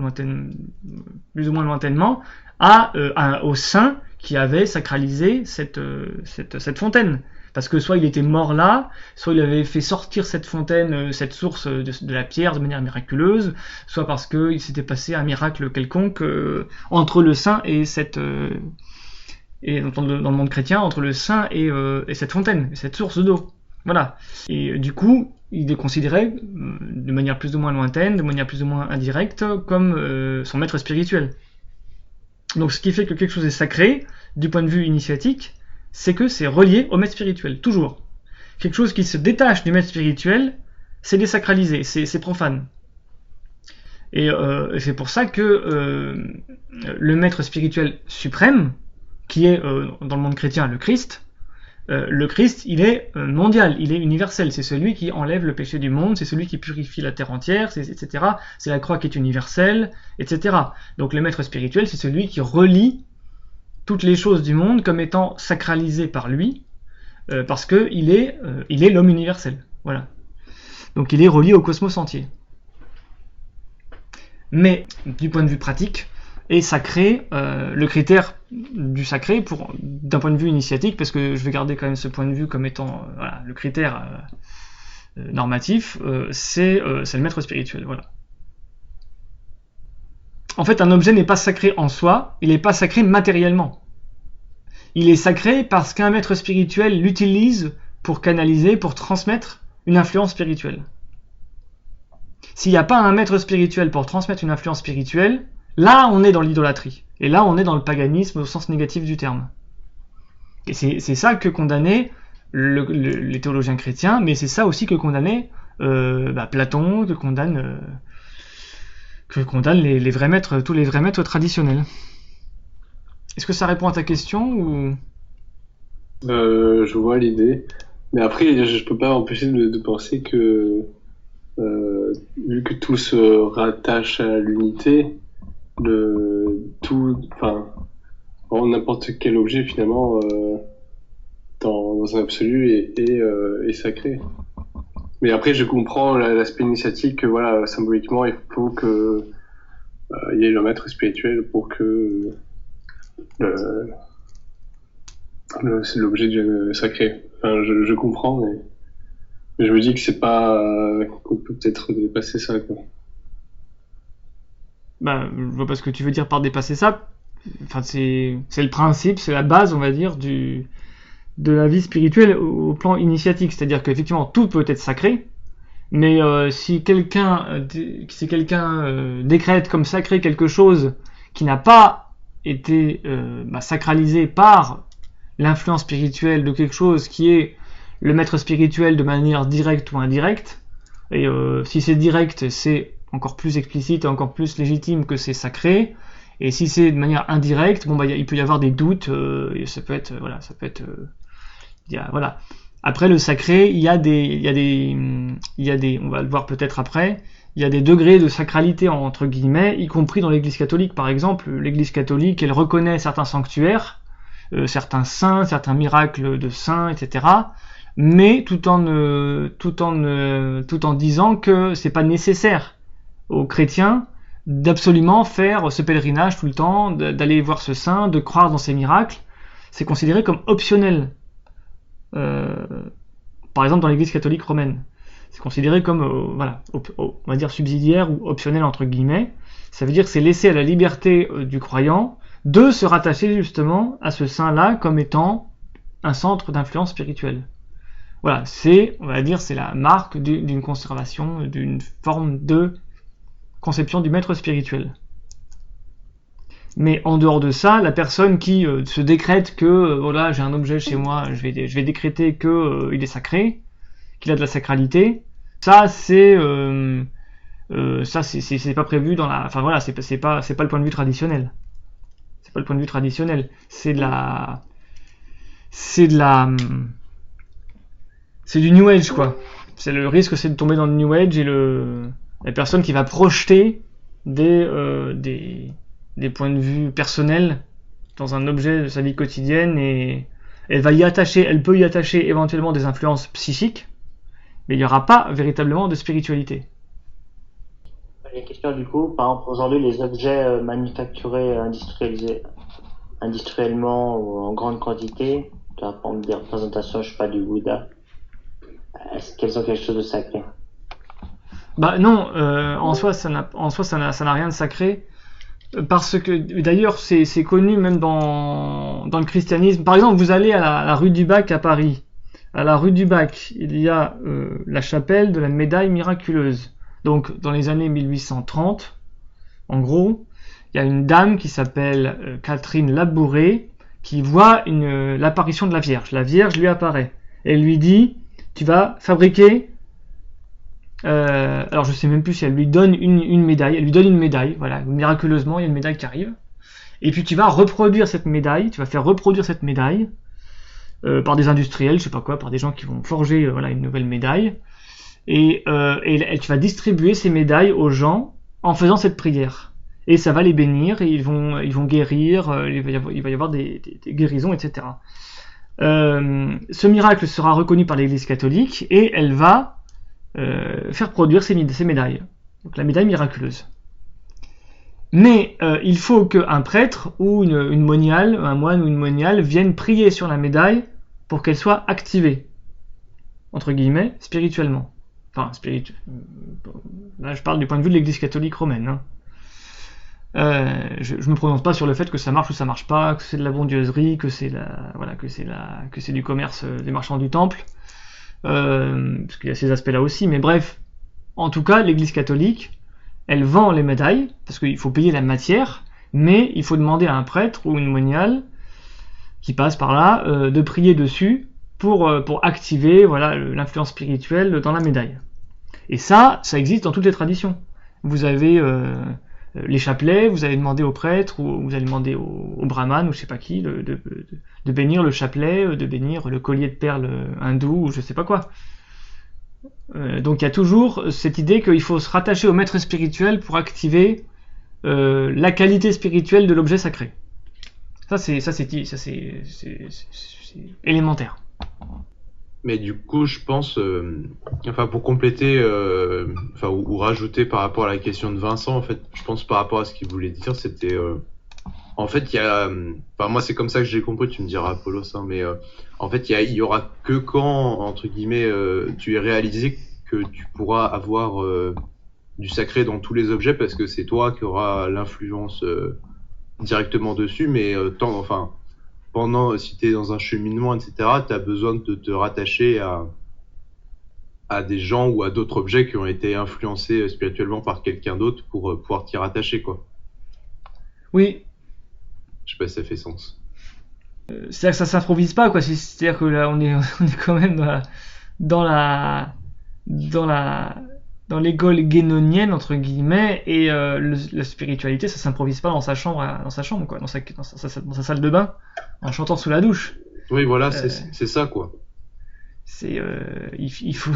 au saint qui avait sacralisé cette fontaine. Parce que soit il était mort là, soit il avait fait sortir cette fontaine, cette source de la pierre de manière miraculeuse, soit parce qu'il s'était passé un miracle quelconque entre le saint et et dans le monde chrétien, entre le saint et cette fontaine, cette source d'eau. Voilà. Et du coup, il est considéré de manière plus ou moins lointaine, de manière plus ou moins indirecte, comme son maître spirituel. Donc ce qui fait que quelque chose est sacré, du point de vue initiatique, c'est que c'est relié au maître spirituel, toujours. Quelque chose qui se détache du maître spirituel, c'est désacralisé, c'est profane. Et c'est pour ça que le maître spirituel suprême, qui est dans le monde chrétien le Christ, il est mondial, il est universel, c'est celui qui enlève le péché du monde, c'est celui qui purifie la terre entière, etc. C'est la croix qui est universelle, etc. Donc le maître spirituel, c'est celui qui relie toutes les choses du monde comme étant sacralisées par lui, parce que il est l'homme universel. Voilà. Donc il est relié au cosmos entier. Mais du point de vue pratique, est sacré, le critère du sacré d'un point de vue initiatique, parce que je vais garder quand même ce point de vue comme étant le critère normatif, c'est le maître spirituel. Voilà. En fait, un objet n'est pas sacré en soi, il n'est pas sacré matériellement. Il est sacré parce qu'un maître spirituel l'utilise pour canaliser, pour transmettre une influence spirituelle. S'il n'y a pas un maître spirituel pour transmettre une influence spirituelle, là on est dans l'idolâtrie. Et là on est dans le paganisme au sens négatif du terme. Et c'est ça que condamnaient les théologiens chrétiens, mais c'est ça aussi que condamnait Platon, que condamnent les vrais maîtres, tous les vrais maîtres traditionnels. Est-ce que ça répond à ta question ou... Je vois l'idée, mais après je peux pas empêcher de penser que vu que tout se rattache à l'unité, n'importe quel objet finalement dans un absolu est sacré. Mais après je comprends l'aspect initiatique que voilà, symboliquement il faut que il y ait le maître spirituel pour que c'est l'objet sacré. Enfin, je comprends, mais je me dis que c'est pas qu'on peut peut-être dépasser ça, quoi. Je vois pas ce que tu veux dire par dépasser ça. Enfin, c'est le principe, c'est la base, on va dire, de la vie spirituelle au plan initiatique. C'est-à-dire qu'effectivement, tout peut être sacré, mais si quelqu'un décrète comme sacré quelque chose qui n'a pas été sacralisé par l'influence spirituelle de quelque chose qui est le maître spirituel de manière directe ou indirecte, et si c'est direct, c'est encore plus explicite et encore plus légitime que c'est sacré, et si c'est de manière indirecte, il peut y avoir des doutes, et ça peut être Voilà. Après le sacré, il y a des, on va le voir peut-être après, il y a des degrés de sacralité entre guillemets, y compris dans l'Église catholique par exemple. L'Église catholique, elle reconnaît certains sanctuaires, certains saints, certains miracles de saints, etc. Mais tout en disant que c'est pas nécessaire aux chrétiens d'absolument faire ce pèlerinage tout le temps, d'aller voir ce saint, de croire dans ces miracles. C'est considéré comme optionnel. Par exemple dans l'Église catholique romaine, c'est considéré comme on va dire subsidiaire ou optionnel entre guillemets. Ça veut dire que c'est laissé à la liberté du croyant de se rattacher justement à ce saint-là comme étant un centre d'influence spirituelle. Voilà, on va dire, c'est la marque d'une conservation, d'une forme de conception du maître spirituel. Mais en dehors de ça, la personne qui se décrète que voilà, j'ai un objet chez moi, je vais décréter que il est sacré, qu'il a de la sacralité, ça c'est pas prévu dans la, enfin voilà, c'est pas le point de vue traditionnel. C'est pas le point de vue traditionnel. C'est du New Age quoi. C'est le risque, c'est de tomber dans le New Age et la personne qui va projeter des points de vue personnels dans un objet de sa vie quotidienne et elle peut y attacher éventuellement des influences psychiques, mais il n'y aura pas véritablement de spiritualité. Les questions du coup, par exemple aujourd'hui les objets manufacturés, industriellement ou en grande quantité, par exemple des représentations, je sais pas, du Bouddha, est-ce qu'elles ont quelque chose de sacré? Bah non, en soi ça n'a rien de sacré. Parce que d'ailleurs c'est connu même dans le christianisme. Par exemple, vous allez à la rue du Bac à Paris. À la rue du Bac, il y a la chapelle de la médaille miraculeuse. Donc dans les années 1830, en gros, il y a une dame qui s'appelle Catherine Labouré qui voit l'apparition de la Vierge. La Vierge lui apparaît. Et elle lui dit, tu vas fabriquer... alors je sais même plus si elle lui donne une médaille. Elle lui donne une médaille, voilà, miraculeusement il y a une médaille qui arrive. Et puis tu vas reproduire cette médaille, tu vas faire reproduire cette médaille par des industriels, je sais pas quoi, par des gens qui vont forger une nouvelle médaille. Et tu vas distribuer ces médailles aux gens en faisant cette prière. Et ça va les bénir, et ils vont guérir, il va y avoir des guérisons, etc. Ce miracle sera reconnu par l'Église catholique et elle va faire produire ces médailles. Donc la médaille miraculeuse. Mais il faut qu'un prêtre ou une moniale, un moine ou une moniale vienne prier sur la médaille pour qu'elle soit activée, entre guillemets, spirituellement. Enfin, là je parle du point de vue de l'Église catholique romaine. Hein. Je me prononce pas sur le fait que ça marche ou ça marche pas, que c'est de la bondieuserie, que c'est du commerce des marchands du temple. Parce qu'il y a ces aspects-là aussi, mais bref, en tout cas, l'Église catholique, elle vend les médailles, parce qu'il faut payer la matière, mais il faut demander à un prêtre ou une moniale qui passe par là de prier dessus pour activer l'influence spirituelle dans la médaille. Et ça existe dans toutes les traditions. Vous avez les chapelets, vous allez demander au prêtre ou vous allez demander au brahman ou je sais pas qui de bénir le chapelet, de bénir le collier de perles hindou ou je sais pas quoi. Donc il y a toujours cette idée qu'il faut se rattacher au maître spirituel pour activer la qualité spirituelle de l'objet sacré. Ça c'est élémentaire. Mais du coup, je pense, pour compléter, ou rajouter par rapport à la question de Vincent, en fait, je pense par rapport à ce qu'il voulait dire, c'était, en fait, il y a, moi c'est comme ça que j'ai compris, tu me diras Apollos, hein, mais en fait, il y aura que quand, entre guillemets, tu es réalisé que tu pourras avoir du sacré dans tous les objets parce que c'est toi qui auras l'influence directement dessus, mais si tu es dans un cheminement, etc., tu as besoin de te rattacher à des gens ou à d'autres objets qui ont été influencés spirituellement par quelqu'un d'autre pour pouvoir t'y rattacher, quoi. Oui. Je sais pas si ça fait sens. C'est-à-dire que ça s'improvise pas, quoi. C'est-à-dire que là, on est quand même dans l'école guénonienne entre guillemets et la spiritualité ça s'improvise pas dans sa chambre quoi, dans sa salle de bain en chantant sous la douche. Oui, voilà, Euh, c'est ça, quoi. Il faut,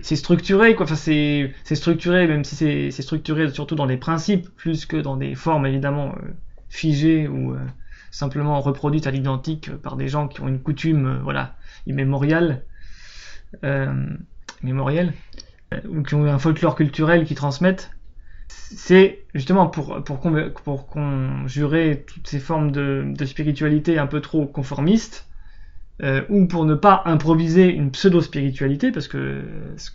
c'est structuré, quoi. Enfin, c'est structuré, même si c'est structuré surtout dans des principes, plus que dans des formes, évidemment, figées ou simplement reproduites à l'identique par des gens qui ont une coutume, voilà, immémoriale, mémorielle, ou qui ont un folklore culturel qui transmettent. C'est justement pour conjurer toutes ces formes de spiritualité un peu trop conformistes, ou pour ne pas improviser une pseudo-spiritualité, parce que ce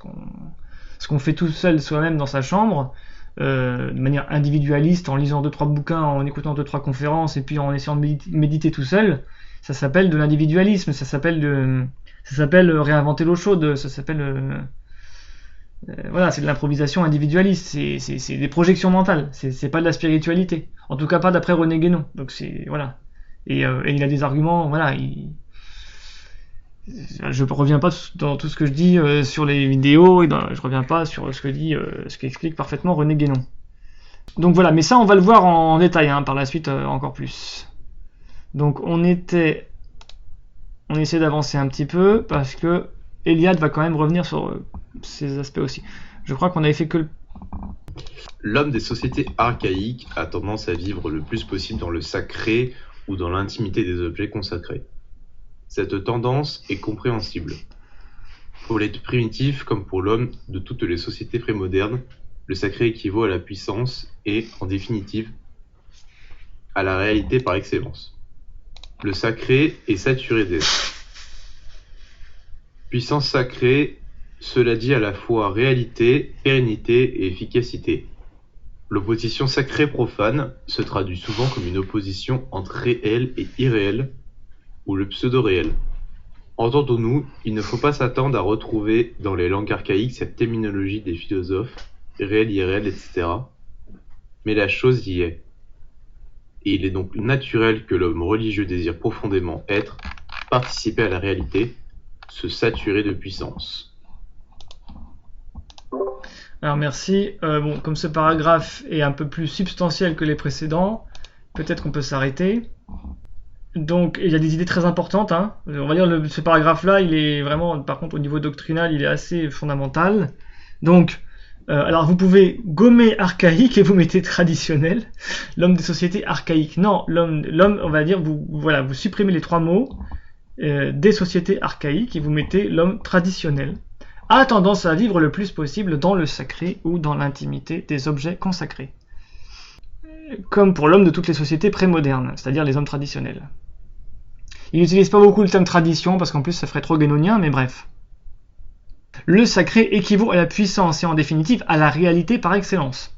qu'on fait tout seul soi-même dans sa chambre, de manière individualiste, en lisant 2-3 bouquins, en écoutant 2-3 conférences, et puis en essayant de méditer tout seul, ça s'appelle de l'individualisme, ça s'appelle réinventer l'eau chaude, ça s'appelle voilà, c'est de l'improvisation individualiste, c'est des projections mentales, c'est pas de la spiritualité, en tout cas pas d'après René Guénon. Donc c'est voilà, et il a des arguments, voilà, je reviens pas dans tout ce que je dis sur les vidéos, et je reviens pas sur ce qu'explique parfaitement René Guénon. Donc voilà, mais ça on va le voir en détail par la suite encore plus. Donc on essaie d'avancer un petit peu parce que Eliade va quand même revenir sur ces aspects aussi. Je crois qu'on avait fait que le... L'homme des sociétés archaïques a tendance à vivre le plus possible dans le sacré ou dans l'intimité des objets consacrés. Cette tendance est compréhensible. Pour les primitifs comme pour l'homme de toutes les sociétés prémodernes, le sacré équivaut à la puissance et, en définitive, à la réalité par excellence. Le sacré est saturé d'être. Puissance sacrée, cela dit à la fois réalité, pérennité et efficacité. L'opposition sacré-profane se traduit souvent comme une opposition entre réel et irréel, ou le pseudo-réel. Entendons-nous, il ne faut pas s'attendre à retrouver dans les langues archaïques cette terminologie des philosophes, réel, irréel, etc. Mais la chose y est. Et il est donc naturel que l'homme religieux désire profondément être, participer à la réalité, se saturer de puissance. Alors merci. Bon, comme ce paragraphe est un peu plus substantiel que les précédents, peut-être qu'on peut s'arrêter. Donc il y a des idées très importantes. On va dire ce paragraphe-là, il est vraiment, par contre, au niveau doctrinal, il est assez fondamental. Donc, alors vous pouvez gommer archaïque et vous mettez traditionnel. L'homme des sociétés archaïques. Non, l'homme, on va dire, vous supprimez les 3 mots des sociétés archaïques et vous mettez l'homme traditionnel. A tendance à vivre le plus possible dans le sacré ou dans l'intimité des objets consacrés. Comme pour l'homme de toutes les sociétés prémodernes, c'est-à-dire les hommes traditionnels. Il n'utilise pas beaucoup le terme tradition, parce qu'en plus ça ferait trop guénonien, mais bref. Le sacré équivaut à la puissance et en définitive à la réalité par excellence.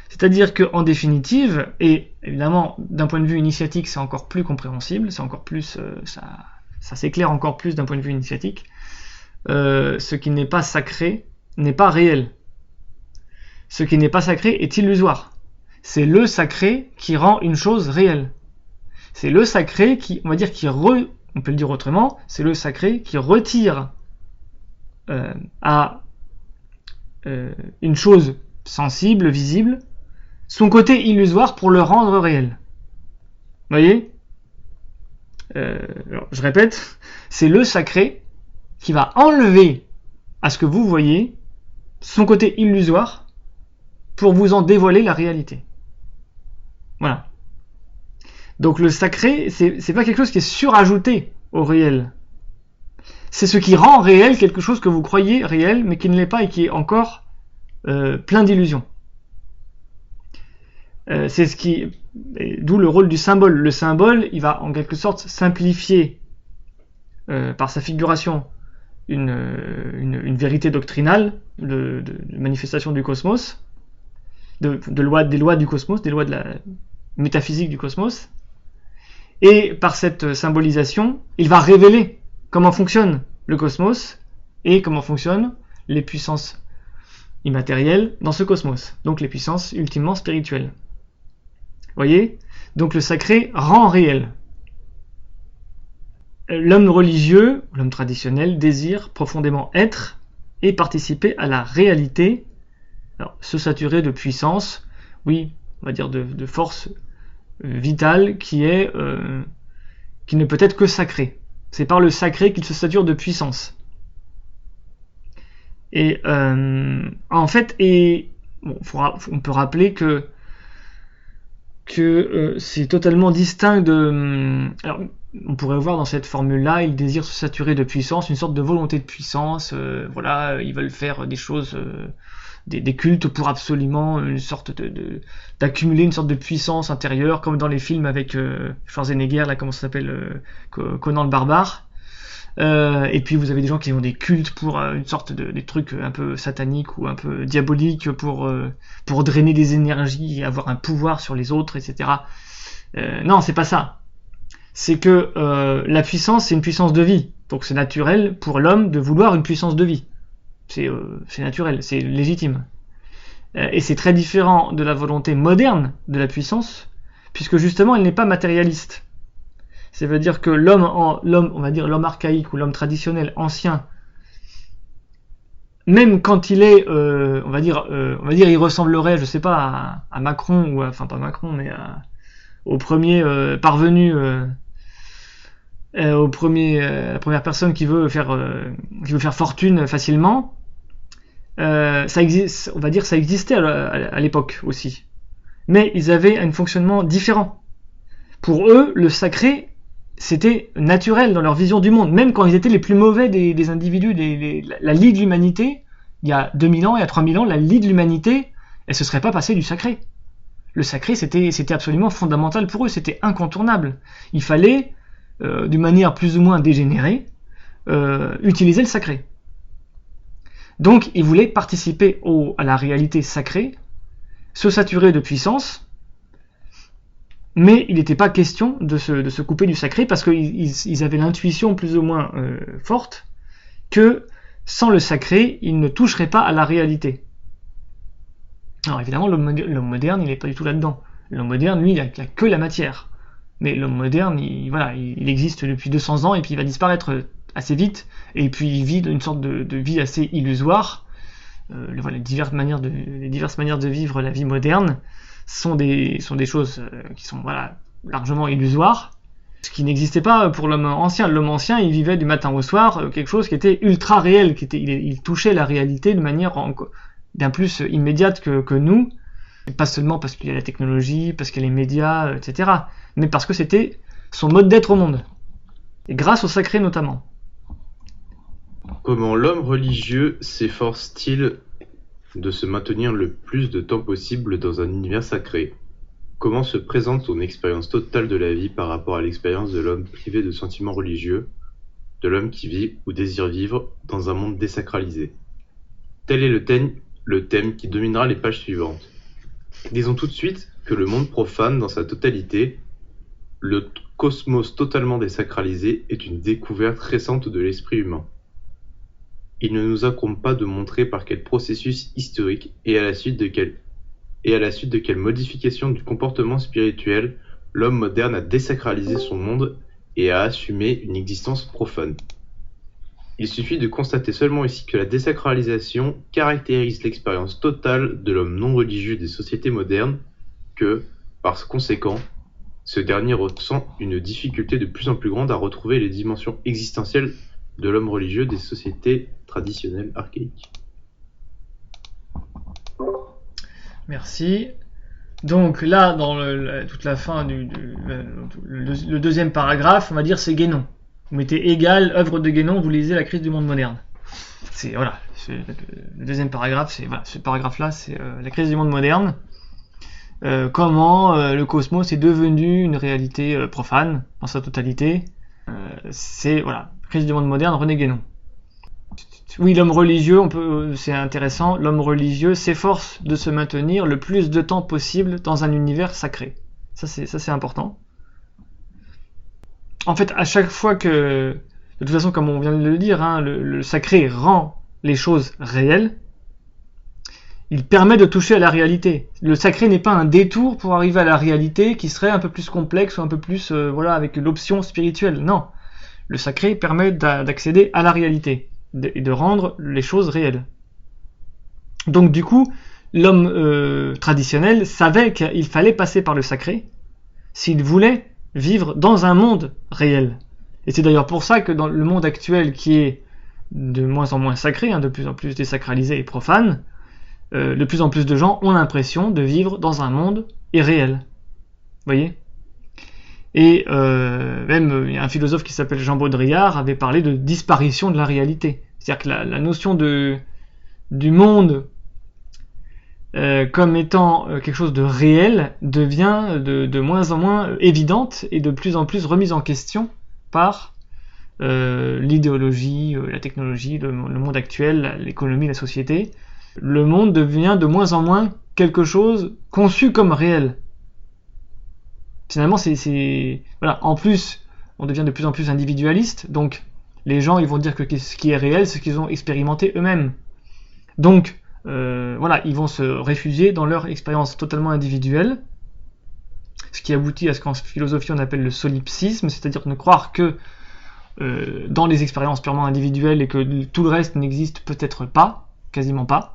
C'est-à-dire qu'en définitive, et évidemment d'un point de vue initiatique c'est encore plus compréhensible, c'est encore plus, ça s'éclaire encore plus d'un point de vue initiatique, ce qui n'est pas sacré n'est pas réel. Ce qui n'est pas sacré est illusoire. C'est le sacré qui rend une chose réelle. C'est le sacré qui, on va dire, on peut le dire autrement, c'est le sacré qui retire à une chose sensible, visible, son côté illusoire pour le rendre réel. Vous voyez ? Alors, je répète, c'est le sacré qui va enlever à ce que vous voyez son côté illusoire pour vous en dévoiler la réalité. Voilà. Donc le sacré, c'est pas quelque chose qui est surajouté au réel. C'est ce qui rend réel quelque chose que vous croyez réel, mais qui ne l'est pas et qui est encore plein d'illusions. C'est ce qui, d'où le rôle du symbole. Le symbole, il va en quelque sorte simplifier par sa figuration une vérité doctrinale de manifestation du cosmos, des lois du cosmos, des lois de la métaphysique du cosmos. Et par cette symbolisation, il va révéler comment fonctionne le cosmos et comment fonctionnent les puissances immatérielles dans ce cosmos, donc les puissances ultimement spirituelles. Voyez ? Donc le sacré rend réel. L'homme religieux, l'homme traditionnel, désire profondément être et participer à la réalité, alors, se saturer de puissance, oui, on va dire de force vitale qui ne peut être que sacrée. C'est par le sacré qu'il se sature de puissance. Et en fait, on peut rappeler que c'est totalement distinct de... Alors, on pourrait voir dans cette formule-là, ils désirent se saturer de puissance, une sorte de volonté de puissance, voilà, ils veulent faire des choses, des cultes pour absolument une sorte d'accumuler une sorte de puissance intérieure, comme dans les films avec Schwarzenegger, là, comment ça s'appelle, Conan le Barbare. Et puis vous avez des gens qui ont des cultes pour une sorte des trucs un peu sataniques ou un peu diaboliques pour drainer des énergies et avoir un pouvoir sur les autres, etc. Non, c'est pas ça. C'est que la puissance, c'est une puissance de vie. Donc c'est naturel pour l'homme de vouloir une puissance de vie. C'est naturel, c'est légitime. Et c'est très différent de la volonté moderne de la puissance, puisque justement elle n'est pas matérialiste. Ça veut dire que l'homme, on va dire l'homme archaïque ou l'homme traditionnel ancien, même quand il est, on va dire, il ressemblerait, je sais pas, à Macron ou enfin pas Macron, mais au premier parvenu, la première personne qui veut faire fortune facilement. Ça existe, on va dire, ça existait à l'époque aussi, mais ils avaient un fonctionnement différent. Pour eux, le sacré, c'était naturel dans leur vision du monde, même quand ils étaient les plus mauvais des individus, la lie de l'humanité, il y a 2000 ans, il y a 3000 ans, la lie de l'humanité, elle se serait pas passée du sacré. Le sacré, c'était absolument fondamental pour eux, c'était incontournable. Il fallait, d'une manière plus ou moins dégénérée, utiliser le sacré. Donc, ils voulaient participer à la réalité sacrée, se saturer de puissance, mais il n'était pas question de se couper du sacré parce qu'ils avaient l'intuition plus ou moins forte que sans le sacré, ils ne toucheraient pas à la réalité. Alors évidemment, l'homme moderne, il n'est pas du tout là-dedans. L'homme moderne, lui, il n'a que la matière. Mais l'homme moderne, il existe depuis 200 ans et puis il va disparaître assez vite. Et puis il vit une sorte de vie assez illusoire. Les diverses manières de vivre la vie moderne sont des choses qui sont largement illusoires, ce qui n'existait pas pour l'homme ancien. L'homme ancien, il vivait du matin au soir quelque chose qui était ultra réel, il touchait la réalité de manière bien plus immédiate que nous, et pas seulement parce qu'il y a la technologie, parce qu'il y a les médias, etc., mais parce que c'était son mode d'être au monde, et grâce au sacré notamment. Comment l'homme religieux s'efforce-t-il de se maintenir le plus de temps possible dans un univers sacré? Comment se présente son expérience totale de la vie par rapport à l'expérience de l'homme privé de sentiments religieux, de l'homme qui vit ou désire vivre dans un monde désacralisé? Tel est le thème qui dominera les pages suivantes. Disons tout de suite que le monde profane dans sa totalité, le cosmos totalement désacralisé, est une découverte récente de l'esprit humain. Il ne nous incombe pas de montrer par quel processus historique et à la suite de quelle modification du comportement spirituel l'homme moderne a désacralisé son monde et a assumé une existence profane. Il suffit de constater seulement ici que la désacralisation caractérise l'expérience totale de l'homme non religieux des sociétés modernes, que, par conséquent, ce dernier ressent une difficulté de plus en plus grande à retrouver les dimensions existentielles de l'homme religieux des sociétés traditionnelles archaïques. Merci. Donc là, dans toute la fin le deuxième paragraphe, on va dire c'est Guénon. Vous mettez égal œuvre de Guénon, vous lisez La crise du monde moderne. Le deuxième paragraphe, ce paragraphe-là, c'est La crise du monde moderne. Comment le cosmos est devenu une réalité profane dans sa totalité. Crise du monde moderne, René Guénon. Oui, l'homme religieux, c'est intéressant, l'homme religieux s'efforce de se maintenir le plus de temps possible dans un univers sacré. Ça c'est important. En fait, à chaque fois que, de toute façon, comme on vient de le dire, le sacré rend les choses réelles, il permet de toucher à la réalité. Le sacré n'est pas un détour pour arriver à la réalité qui serait un peu plus complexe ou un peu plus, avec l'option spirituelle. Non. Le sacré permet d'accéder à la réalité et de rendre les choses réelles. Donc du coup, l'homme traditionnel savait qu'il fallait passer par le sacré s'il voulait vivre dans un monde réel. Et c'est d'ailleurs pour ça que dans le monde actuel, qui est de moins en moins sacré, de plus en plus désacralisé et profane, de plus en plus de gens ont l'impression de vivre dans un monde irréel. Vous voyez ? Et même, il y a un philosophe qui s'appelle Jean Baudrillard avait parlé de disparition de la réalité. C'est-à-dire que la notion du monde comme étant quelque chose de réel devient de moins en moins évidente et de plus en plus remise en question par l'idéologie, la technologie, le monde actuel, l'économie, la société. Le monde devient de moins en moins quelque chose conçu comme réel. Finalement, voilà. En plus, on devient de plus en plus individualiste, donc les gens ils vont dire que ce qui est réel, c'est ce qu'ils ont expérimenté eux-mêmes. Donc, voilà, ils vont se réfugier dans leur expérience totalement individuelle, ce qui aboutit à ce qu'en philosophie on appelle le solipsisme, c'est-à-dire ne croire que dans les expériences purement individuelles et que tout le reste n'existe peut-être pas, quasiment pas.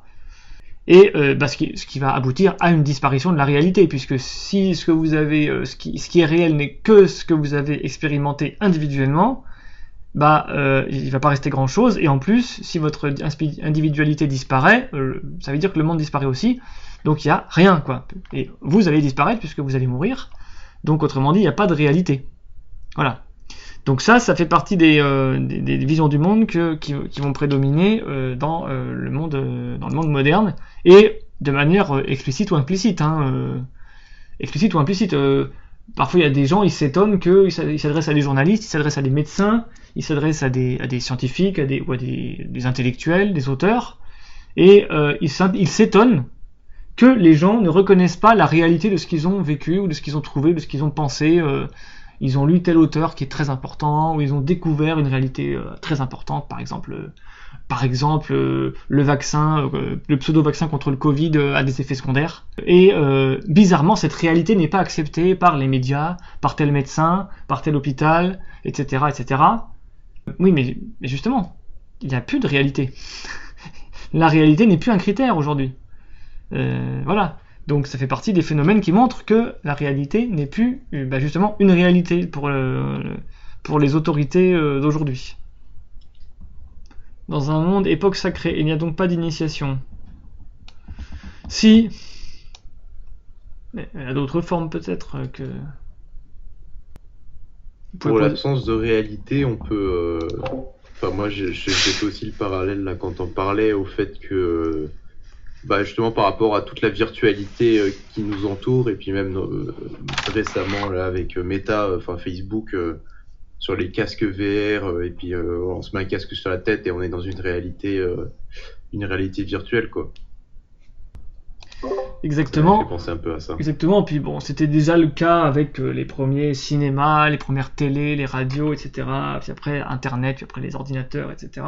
Et ce qui va aboutir à une disparition de la réalité, puisque si ce que vous avez, ce qui est réel n'est que ce que vous avez expérimenté individuellement, il va pas rester grand chose, et en plus, si votre individualité disparaît, ça veut dire que le monde disparaît aussi, donc il y a rien, quoi. Et vous allez disparaître puisque vous allez mourir, donc autrement dit, il n'y a pas de réalité. Voilà. Donc ça fait partie des visions du monde qui vont prédominer dans le monde moderne, et de manière explicite ou implicite. Explicite ou implicite. Parfois il y a des gens, ils s'étonnent qu'ils s'adressent à des journalistes, ils s'adressent à des médecins, ils s'adressent à des scientifiques, ou à des intellectuels, des auteurs, et ils s'étonnent que les gens ne reconnaissent pas la réalité de ce qu'ils ont vécu, ou de ce qu'ils ont trouvé, de ce qu'ils ont pensé. Ils ont lu tel auteur qui est très important, ou ils ont découvert une réalité très importante, par exemple le vaccin, le pseudo-vaccin contre le Covid a des effets secondaires. Et bizarrement, cette réalité n'est pas acceptée par les médias, par tel médecin, par tel hôpital, etc., etc. Oui, mais justement, il n'y a plus de réalité. La réalité n'est plus un critère aujourd'hui. Voilà. Donc ça fait partie des phénomènes qui montrent que la réalité n'est plus justement une réalité pour les autorités d'aujourd'hui. Dans un monde époque sacrée, il n'y a donc pas d'initiation. Si, mais il y a d'autres formes peut-être que... Pour l'absence de réalité, on peut... moi j'ai fait aussi le parallèle là quand on parlait au fait que... justement par rapport à toute la virtualité qui nous entoure, et puis même récemment là avec Meta, Facebook, sur les casques VR, et puis on se met un casque sur la tête et on est dans une réalité virtuelle, quoi. Exactement. Ça me fait penser un peu à ça. Exactement. Puis bon, c'était déjà le cas avec les premiers cinémas, les premières télés, les radios, etc. Puis après Internet, puis après les ordinateurs, etc.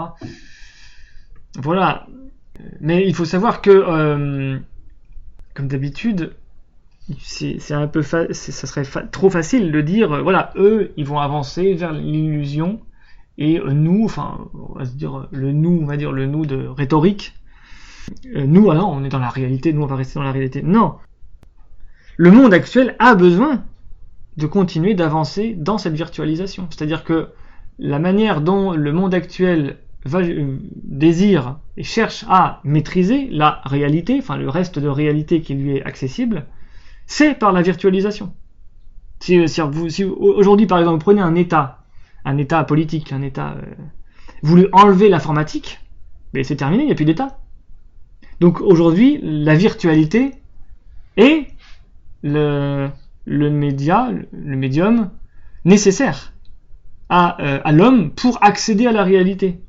Voilà. Mais il faut savoir que, comme d'habitude, c'est un peu ça serait trop facile de dire, voilà, eux, ils vont avancer vers l'illusion, et nous, on va dire le nous de rhétorique. Nous, alors, on est dans la réalité, nous, on va rester dans la réalité. Non. Le monde actuel a besoin de continuer d'avancer dans cette virtualisation. C'est-à-dire que la manière dont le monde actuel désire et cherche à maîtriser la réalité, le reste de réalité qui lui est accessible, c'est par la virtualisation. Si aujourd'hui, par exemple, vous prenez un état politique, vous lui enlevez l'informatique, mais c'est terminé, il n'y a plus d'état. Donc aujourd'hui, la virtualité est le médium nécessaire à l'homme pour accéder à la réalité.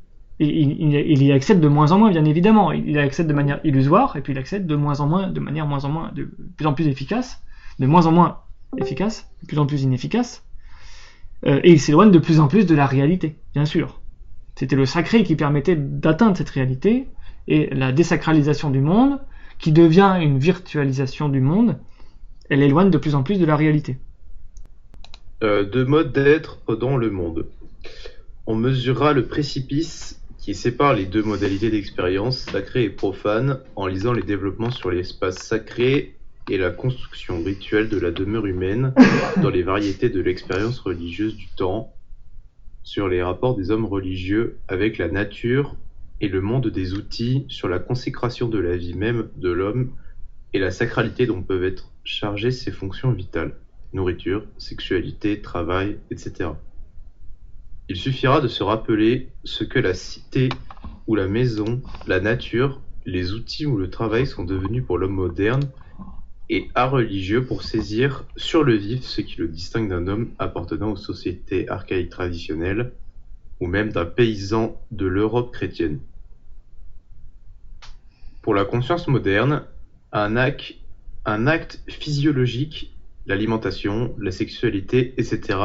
Et il y accède de moins en moins, bien évidemment. Il y accède de manière illusoire, et puis il accède de manière de plus en plus efficace, de moins en moins efficace, de plus en plus inefficace, et il s'éloigne de plus en plus de la réalité, bien sûr. C'était le sacré qui permettait d'atteindre cette réalité, et la désacralisation du monde, qui devient une virtualisation du monde, elle éloigne de plus en plus de la réalité. Deux modes d'être dans le monde. On mesurera le précipice qui sépare les deux modalités d'expérience, sacrée et profane, en lisant les développements sur l'espace sacré et la construction rituelle de la demeure humaine dans les variétés de l'expérience religieuse du temps, sur les rapports des hommes religieux avec la nature et le monde des outils, sur la consécration de la vie même de l'homme et la sacralité dont peuvent être chargées ses fonctions vitales, nourriture, sexualité, travail, etc. Il suffira de se rappeler ce que la cité ou la maison, la nature, les outils ou le travail sont devenus pour l'homme moderne et art religieux pour saisir sur le vif ce qui le distingue d'un homme appartenant aux sociétés archaïques traditionnelles ou même d'un paysan de l'Europe chrétienne. Pour la conscience moderne, un acte physiologique, l'alimentation, la sexualité, etc.,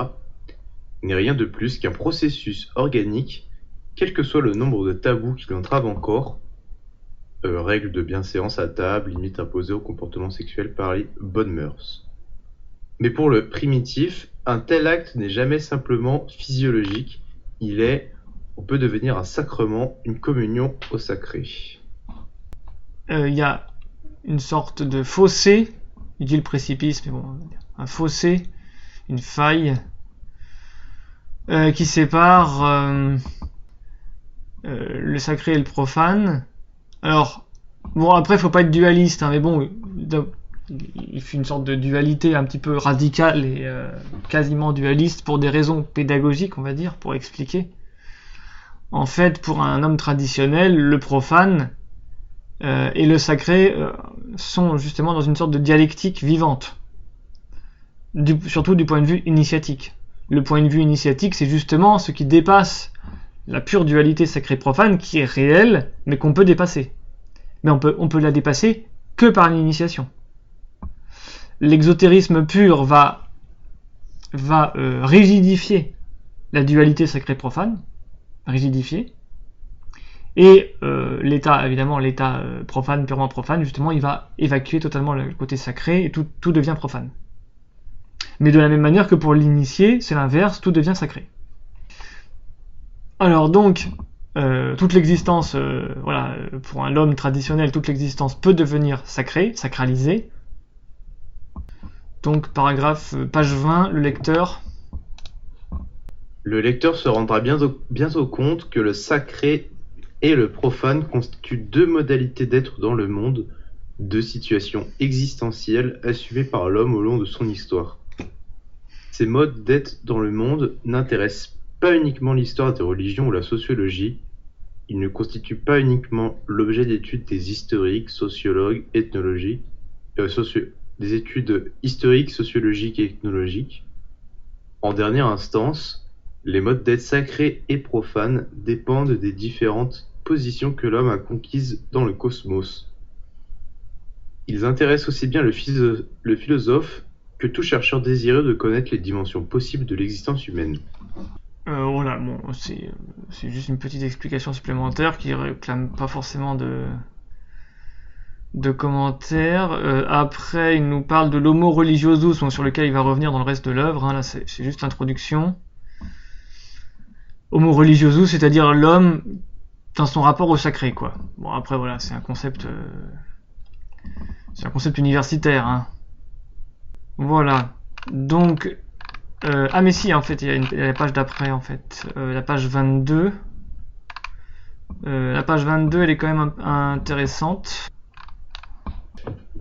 n'est rien de plus qu'un processus organique, quel que soit le nombre de tabous qui l'entravent encore, règles de bienséance à table, limites imposées au comportement sexuel par les bonnes mœurs. Mais pour le primitif, un tel acte n'est jamais simplement physiologique, on peut devenir un sacrement, une communion au sacré. Il y a une sorte de fossé, il dit le précipice, mais bon, un fossé, une faille, qui sépare le sacré et le profane. Alors, bon, après, faut pas être dualiste, hein, mais bon, il fait une sorte de dualité un petit peu radicale et quasiment dualiste pour des raisons pédagogiques, on va dire, pour expliquer. En fait, pour un homme traditionnel, le profane et le sacré sont justement dans une sorte de dialectique vivante, surtout du point de vue initiatique. Le point de vue initiatique, c'est justement ce qui dépasse la pure dualité sacré-profane, qui est réelle, mais qu'on peut dépasser. Mais on peut la dépasser que par l'initiation. L'exotérisme pur va rigidifier la dualité sacré-profane, rigidifier, et l'état profane, purement profane, justement, il va évacuer totalement le côté sacré, et tout devient profane. Mais de la même manière que pour l'initié, c'est l'inverse, tout devient sacré. Alors donc, toute l'existence, pour un homme traditionnel, toute l'existence peut devenir sacrée, sacralisée. Donc, page 20, le lecteur. Le lecteur se rendra bientôt compte que le sacré et le profane constituent deux modalités d'être dans le monde, deux situations existentielles assumées par l'homme au long de son histoire. Ces modes d'être dans le monde n'intéressent pas uniquement l'histoire des religions ou la sociologie, ils ne constituent pas uniquement l'objet d'études des historiques, sociologues, ethnologiques, des études historiques, sociologiques et ethnologiques. En dernière instance, les modes d'être sacrés et profanes dépendent des différentes positions que l'homme a conquises dans le cosmos. Ils intéressent aussi bien le philosophe que tout chercheur désireux de connaître les dimensions possibles de l'existence humaine. Voilà, bon, c'est juste une petite explication supplémentaire qui réclame pas forcément de commentaires. Après, il nous parle de l'homo religiosus, sur lequel il va revenir dans le reste de l'œuvre. Hein, là, c'est juste l'introduction. Homo religiosus, c'est-à-dire l'homme dans son rapport au sacré, quoi. Bon, après, voilà, c'est un concept universitaire, hein. Voilà. Donc, mais si, en fait, il y a la page d'après, en fait. La page 22. La page 22, elle est quand même intéressante.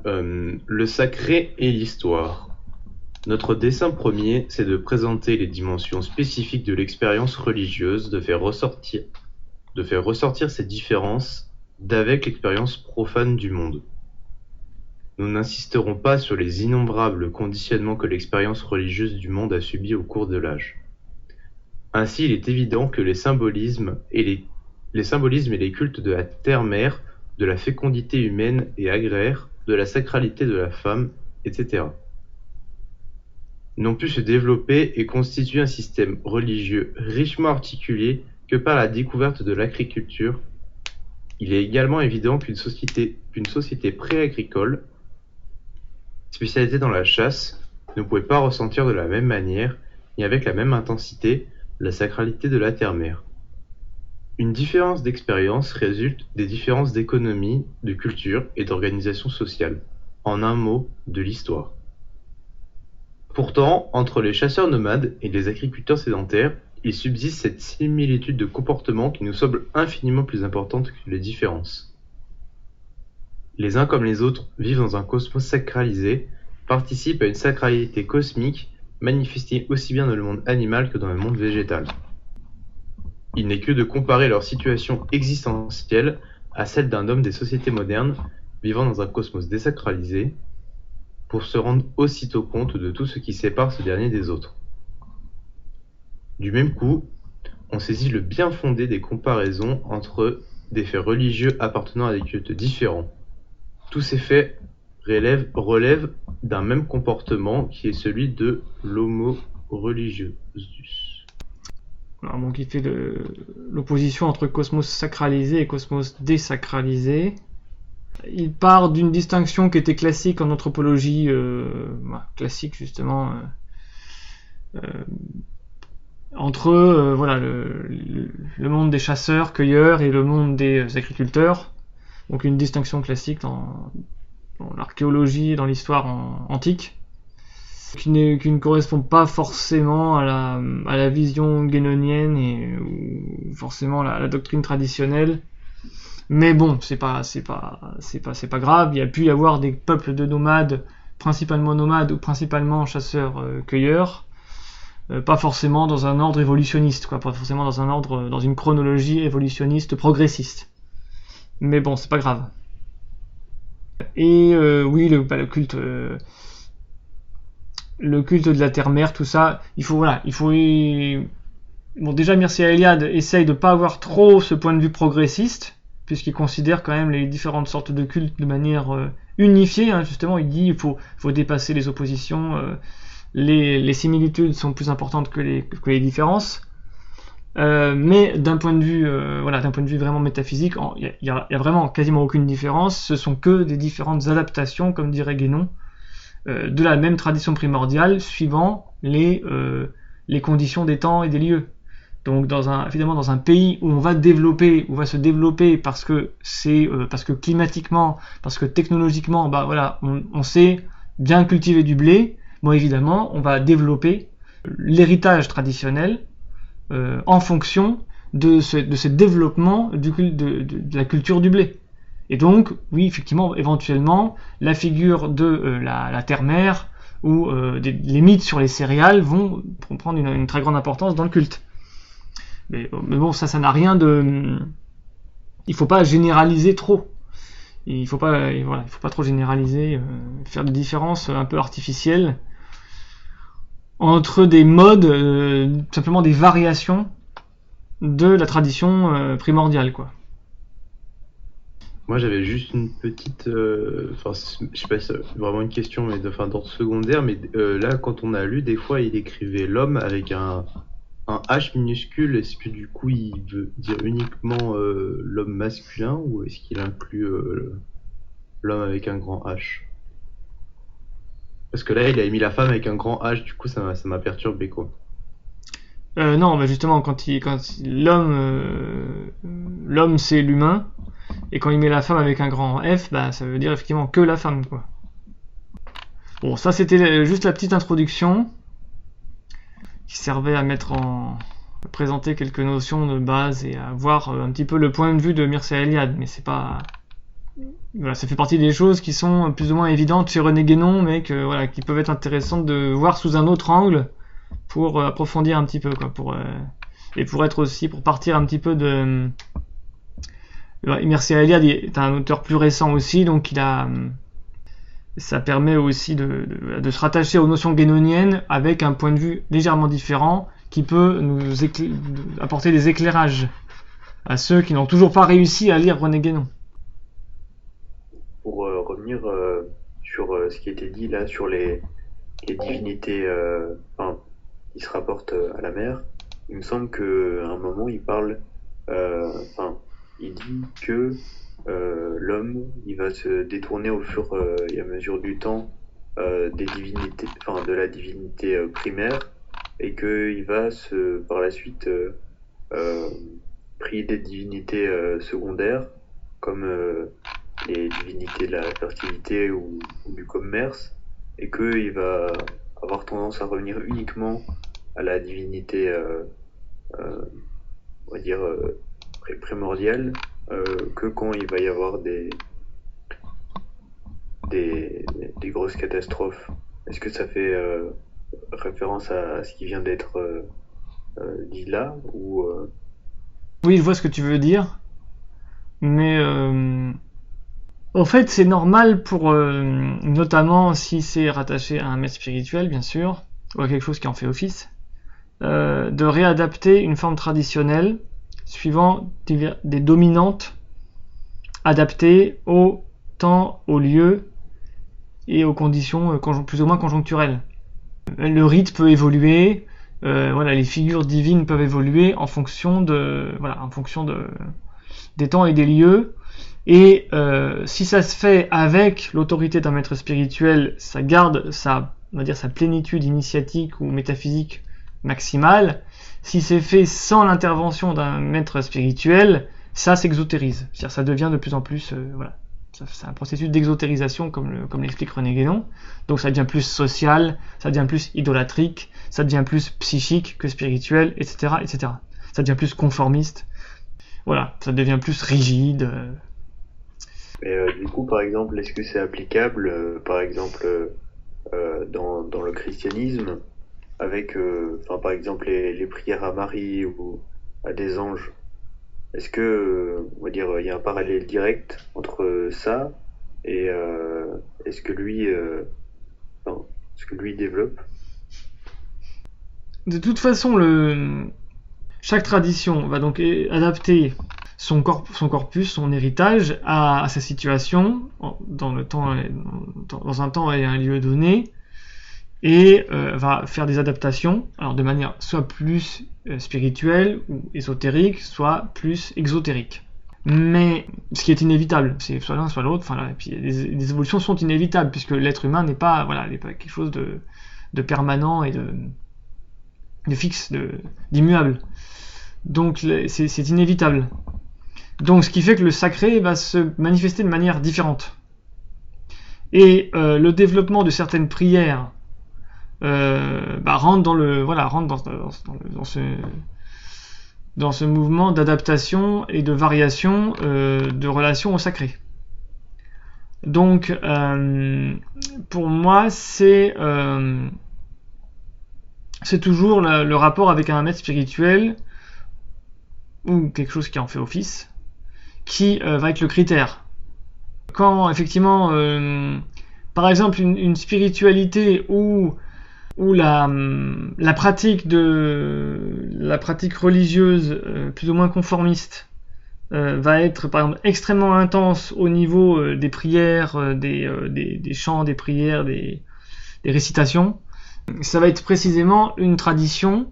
Le sacré et l'histoire. Notre dessein premier, c'est de présenter les dimensions spécifiques de l'expérience religieuse, de faire ressortir ces différences d'avec l'expérience profane du monde. Nous n'insisterons pas sur les innombrables conditionnements que l'expérience religieuse du monde a subis au cours de l'âge. Ainsi, il est évident que les symbolismes et les cultes de la terre-mère, de la fécondité humaine et agraire, de la sacralité de la femme, etc., n'ont pu se développer et constituer un système religieux richement articulé que par la découverte de l'agriculture. Il est également évident qu'une société pré-agricole, spécialisée dans la chasse, ne pouvait pas ressentir de la même manière et avec la même intensité la sacralité de la terre-mère. Une différence d'expérience résulte des différences d'économie, de culture et d'organisation sociale, en un mot, de l'histoire. Pourtant, entre les chasseurs nomades et les agriculteurs sédentaires, il subsiste cette similitude de comportement qui nous semble infiniment plus importante que les différences. Les uns comme les autres vivent dans un cosmos sacralisé, participent à une sacralité cosmique manifestée aussi bien dans le monde animal que dans le monde végétal. Il n'est que de comparer leur situation existentielle à celle d'un homme des sociétés modernes vivant dans un cosmos désacralisé pour se rendre aussitôt compte de tout ce qui sépare ce dernier des autres. Du même coup, on saisit le bien fondé des comparaisons entre des faits religieux appartenant à des cultes différents. Tous ces faits relèvent d'un même comportement qui est celui de l'homo religiosus. Alors, donc il fait l'opposition entre cosmos sacralisé et cosmos désacralisé. Il part d'une distinction qui était classique en anthropologie, classique justement, entre voilà, le monde des chasseurs-cueilleurs et le monde des agriculteurs. Donc une distinction classique dans l'archéologie, dans l'histoire antique, qui ne correspond pas forcément à la vision guénonienne ou forcément à la doctrine traditionnelle. Mais bon, c'est pas grave. Il y a pu y avoir des peuples de nomades, principalement nomades ou principalement chasseurs-cueilleurs, pas forcément dans un ordre évolutionniste, quoi, pas forcément dans une chronologie évolutionniste progressiste. Mais bon, c'est pas grave. Et oui, le culte de la terre-mère, tout ça, bon, déjà Mircea Eliade essaye de pas avoir trop ce point de vue progressiste, puisqu'il considère quand même les différentes sortes de cultes de manière unifiée, hein, justement. Il dit il faut dépasser les oppositions, les similitudes sont plus importantes que les différences. Mais d'un point de vue vraiment métaphysique, il y a vraiment quasiment aucune différence. Ce sont que des différentes adaptations, comme dirait Guénon, de la même tradition primordiale, suivant les conditions des temps et des lieux. Donc évidemment dans un pays où on va se développer parce que climatiquement, parce que technologiquement, on sait bien cultiver du blé. Bon, évidemment, on va développer l'héritage traditionnel en fonction de ce développement de la culture du blé. Et donc, oui, effectivement, éventuellement, la figure de la terre-mère ou les mythes sur les céréales vont prendre une très grande importance dans le culte. Mais bon, ça n'a rien de... Il faut pas généraliser trop. Il faut pas trop généraliser, faire des différences un peu artificielles entre des modes, simplement des variations de la tradition primordiale, quoi. Moi, j'avais juste une petite, je sais pas si c'est vraiment une question, mais d'ordre secondaire, mais là, quand on a lu, des fois, il écrivait l'homme avec un H minuscule. Est-ce que du coup, il veut dire uniquement l'homme masculin, ou est-ce qu'il inclut l'homme avec un grand H? Parce que là, il a mis la femme avec un grand H, du coup, ça m'a perturbé, quoi. Non, justement, quand l'homme c'est l'humain, et quand il met la femme avec un grand F, ça veut dire effectivement que la femme, quoi. Bon, ça c'était juste la petite introduction qui servait à présenter quelques notions de base et à voir un petit peu le point de vue de Mircea Eliade, mais c'est pas... Voilà, ça fait partie des choses qui sont plus ou moins évidentes chez René Guénon, mais qui peuvent être intéressantes de voir sous un autre angle pour approfondir un petit peu, quoi, pour partir un petit peu de... Mircea Eliade est un auteur plus récent aussi, donc ça permet aussi de se rattacher aux notions guénoniennes avec un point de vue légèrement différent qui peut nous apporter des éclairages à ceux qui n'ont toujours pas réussi à lire René Guénon. Pour revenir sur ce qui était dit là sur les divinités qui se rapportent à la mer, il me semble qu'à un moment il parle, il dit que l'homme il va se détourner au fur et à mesure du temps des divinités, de la divinité primaire, et qu'il va par la suite prier des divinités secondaires comme les divinités de la fertilité ou du commerce, et qu'il va avoir tendance à revenir uniquement à la divinité on va dire, primordial que quand il va y avoir des grosses catastrophes. Est-ce que ça fait référence à ce qui vient d'être dit là ou Oui, je vois ce que tu veux dire, mais en fait, c'est normal pour, notamment si c'est rattaché à un maître spirituel, bien sûr, ou à quelque chose qui en fait office, de réadapter une forme traditionnelle suivant des dominantes adaptées au temps, au lieu et aux conditions plus ou moins conjoncturelles. Le rite peut évoluer, voilà, les figures divines peuvent évoluer en fonction des temps et des lieux. Et si ça se fait avec l'autorité d'un maître spirituel, ça garde sa plénitude initiatique ou métaphysique maximale. Si c'est fait sans l'intervention d'un maître spirituel, ça s'exotérise. C'est-à-dire ça devient de plus en plus, c'est un processus d'exotérisation comme l'explique René Guénon. Donc ça devient plus social, ça devient plus idolatrique, ça devient plus psychique que spirituel, etc., etc. Ça devient plus conformiste. Voilà, ça devient plus rigide. Mais du coup, par exemple, est-ce que c'est applicable, par exemple, dans le christianisme, avec, par exemple, les prières à Marie ou à des anges? Est-ce que, on va dire, il y a un parallèle direct entre ça et est-ce que lui développe? De toute façon, chaque tradition va donc adapter son corpus, son héritage à sa situation dans un temps et un lieu donné, et va faire des adaptations, alors de manière soit plus spirituelle ou ésotérique, soit plus exotérique. Mais ce qui est inévitable, c'est soit l'un soit l'autre. Et puis les évolutions sont inévitables puisque l'être humain n'est pas quelque chose de permanent et de fixe, d'immuable. Donc c'est inévitable. Donc ce qui fait que le sacré va se manifester de manière différente. Et le développement de certaines prières rentre dans ce mouvement d'adaptation et de variation de relation au sacré. Donc pour moi c'est toujours le rapport avec un maître spirituel ou quelque chose qui en fait office qui va être le critère. Quand effectivement par exemple une spiritualité où la pratique religieuse plus ou moins conformiste va être par exemple extrêmement intense au niveau des prières, des chants, des prières, des récitations, ça va être précisément une tradition,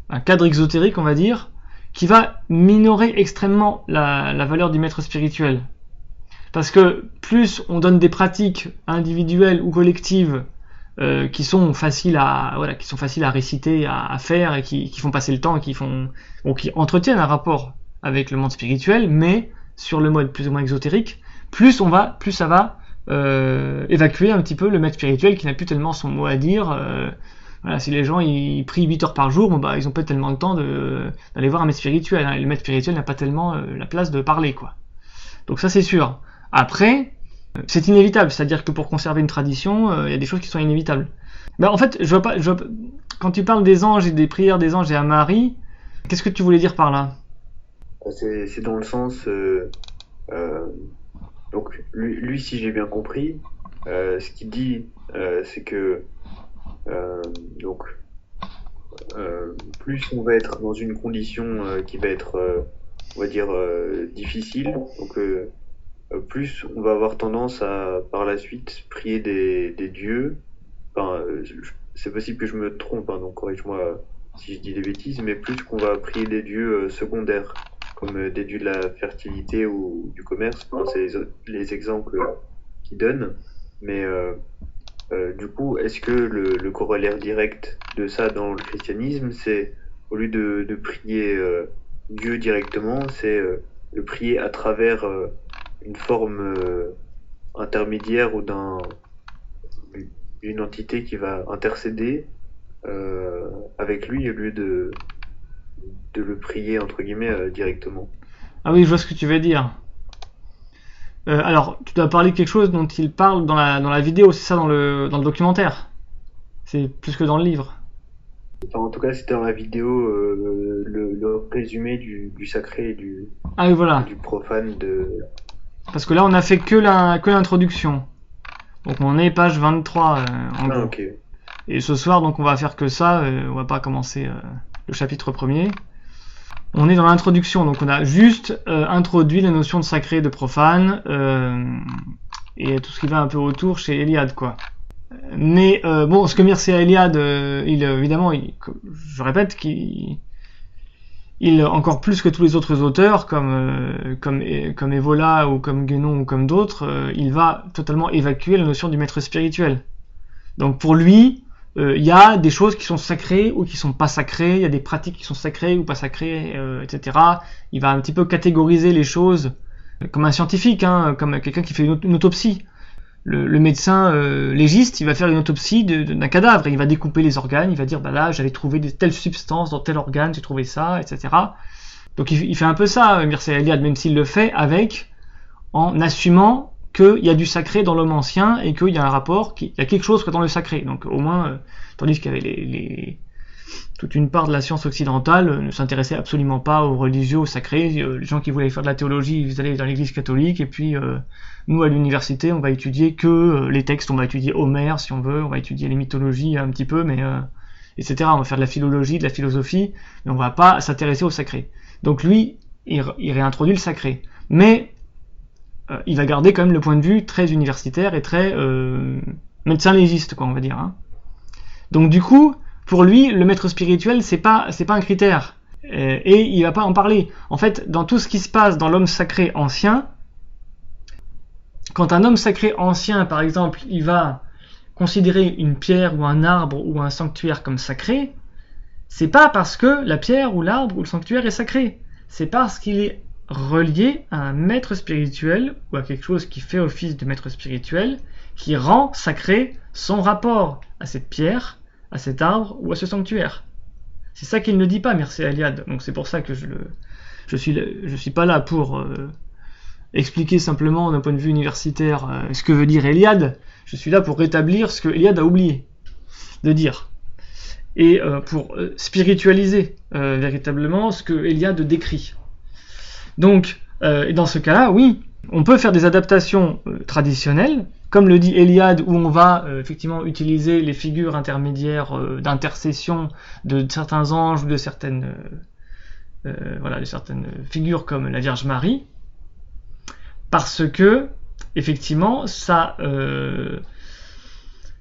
un cadre exotérique on va dire, qui va minorer extrêmement la valeur du maître spirituel. Parce que plus on donne des pratiques individuelles ou collectives qui sont faciles à réciter, à faire et qui font passer le temps et qui entretiennent un rapport avec le monde spirituel, mais sur le mode plus ou moins exotérique, plus ça va évacuer un petit peu le maître spirituel qui n'a plus tellement son mot à dire. Si les gens ils prient 8 heures par jour, ils ont pas tellement le temps d'aller voir un maître spirituel. Et le maître spirituel n'a pas tellement la place de parler, quoi. Donc ça c'est sûr. Après, c'est inévitable, c'est-à-dire que pour conserver une tradition, il y a des choses qui sont inévitables. En fait, quand tu parles des anges et des prières des anges et à Marie, qu'est-ce que tu voulais dire par là? C'est dans le sens, donc lui, si j'ai bien compris, ce qu'il dit, c'est que plus on va être dans une condition qui va être, on va dire, difficile, donc plus on va avoir tendance à, par la suite, prier des dieux. C'est possible que je me trompe, donc corrige-moi si je dis des bêtises, mais plus qu'on va prier des dieux secondaires, comme des dieux de la fertilité ou du commerce. C'est les exemples qu'il donne. Mais du coup, est-ce que le corollaire direct de ça dans le christianisme, c'est au lieu de prier Dieu directement, c'est le prier à travers une forme intermédiaire ou d'une entité qui va intercéder avec lui au lieu de le prier entre guillemets directement. Ah oui, je vois ce que tu veux dire. Alors, tu dois parler de quelque chose dont il parle dans la vidéo, c'est ça, dans le documentaire. C'est plus que dans le livre. Enfin, en tout cas, c'était dans la vidéo le résumé du sacré et Ah oui, voilà. du profane de. Parce que là, on a fait que l'introduction. Donc, on est page 23, en gros. Ok. Et ce soir, donc, on va faire que ça. On va pas commencer le chapitre premier. On est dans l'introduction, donc on a juste introduit la notion de sacré et de profane et tout ce qui va un peu autour chez Eliade, quoi. Mais bon, ce que Mircea Eliade, évidemment, je répète qu'il encore plus que tous les autres auteurs comme Evola ou comme Guénon ou comme d'autres, il va totalement évacuer la notion du maître spirituel. Donc pour lui, il y a des choses qui sont sacrées ou qui sont pas sacrées, il y a des pratiques qui sont sacrées ou pas sacrées, etc. Il va un petit peu catégoriser les choses comme un scientifique, hein, comme quelqu'un qui fait une autopsie. Le médecin légiste, il va faire une autopsie d'un cadavre, et il va découper les organes, il va dire bah là j'avais trouvé telles substances dans tel organe, j'ai trouvé ça, etc. Donc il fait un peu ça, Mircea Eliade, même s'il le fait en assumant qu'il y a du sacré dans l'homme ancien et qu'il y a un rapport, qu'il y a quelque chose dans le sacré. Donc au moins, tandis qu'il y avait toute une part de la science occidentale ne s'intéressait absolument pas aux religieux, au sacré. Les gens qui voulaient faire de la théologie, ils allaient dans l'église catholique, et puis nous à l'université, on va étudier que les textes, on va étudier Homère si on veut, on va étudier les mythologies un petit peu, mais etc. On va faire de la philologie, de la philosophie, mais on va pas s'intéresser au sacré. Donc lui, il réintroduit le sacré. Mais il va garder quand même le point de vue très universitaire et très médecin légiste, quoi, on va dire. Hein. Donc du coup, pour lui, le maître spirituel, c'est pas un critère. Et il va pas en parler. En fait, dans tout ce qui se passe dans l'homme sacré ancien, quand un homme sacré ancien, par exemple, il va considérer une pierre ou un arbre ou un sanctuaire comme sacré, c'est pas parce que la pierre ou l'arbre ou le sanctuaire est sacré. C'est parce qu'il est relié à un maître spirituel ou à quelque chose qui fait office de maître spirituel qui rend sacré son rapport à cette pierre, à cet arbre ou à ce sanctuaire. C'est ça qu'il ne dit pas, Mircea Eliade. Donc c'est pour ça que je suis pas là pour expliquer simplement d'un point de vue universitaire ce que veut dire Eliade. Je suis là pour rétablir ce que Eliade a oublié de dire et pour spiritualiser véritablement ce que Eliade décrit. Donc, dans ce cas-là, oui, on peut faire des adaptations traditionnelles, comme le dit Eliade, où on va effectivement utiliser les figures intermédiaires d'intercession de certains anges ou de certaines figures comme la Vierge Marie, parce que effectivement, ça,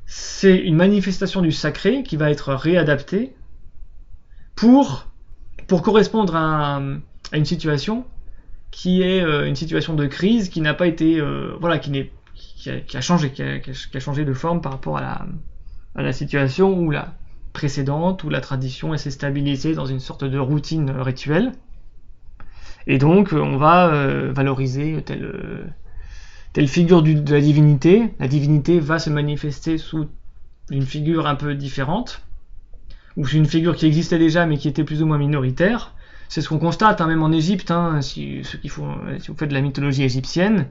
c'est une manifestation du sacré qui va être réadaptée pour correspondre à une situation qui est une situation de crise qui n'a pas été qui a changé de forme par rapport à la situation où la précédente, où la tradition s'est stabilisée dans une sorte de routine rituelle, et donc on va valoriser telle figure de la divinité. La divinité va se manifester sous une figure un peu différente, ou sous une figure qui existait déjà mais qui était plus ou moins minoritaire. C'est ce qu'on constate, hein, même en Égypte, hein, si vous faites de la mythologie égyptienne,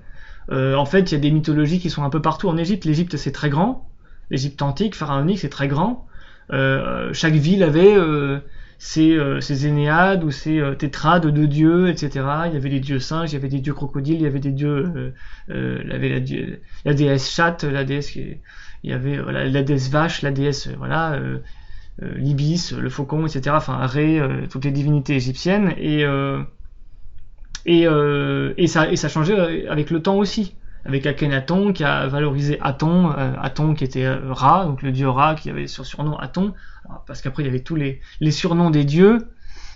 en fait il y a des mythologies qui sont un peu partout en Égypte. L'Égypte c'est très grand, l'Égypte antique, pharaonique, c'est très grand. Chaque ville avait ses énéades ou ses tétrades de dieux, etc. Il y avait des dieux singes, il y avait des dieux crocodiles, il y avait des dieux, il y avait la déesse chatte, la déesse, il y avait la déesse vache, la déesse l'ibis, le faucon, etc. Enfin, Ré, toutes les divinités égyptiennes, et ça changeait avec le temps aussi, avec Akhenaton qui a valorisé Aton, Aton qui était Ra, donc le dieu Ra qui avait sur surnom Aton, parce qu'après il y avait tous les surnoms des dieux.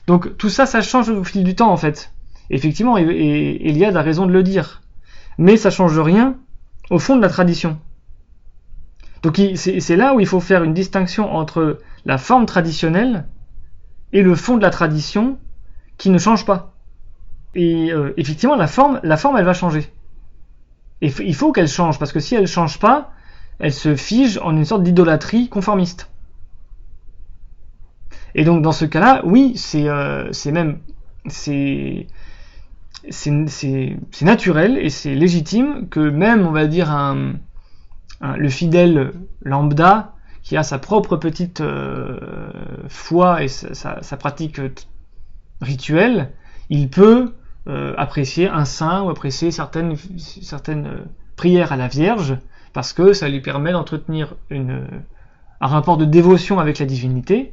Donc tout ça change au fil du temps en fait. Et effectivement, et Eliade a raison de le dire, mais ça change rien au fond de la tradition. Donc c'est là où il faut faire une distinction entre la forme traditionnelle et le fond de la tradition qui ne change pas. Et effectivement, la forme elle va changer. Et il faut qu'elle change, parce que si elle ne change pas, elle se fige en une sorte d'idolâtrie conformiste. Et donc dans ce cas-là, oui, c'est naturel et c'est légitime que même, on va dire, le fidèle lambda qui a sa propre petite foi et sa pratique rituelle, il peut apprécier un saint ou apprécier certaines prières à la Vierge, parce que ça lui permet d'entretenir un rapport de dévotion avec la divinité,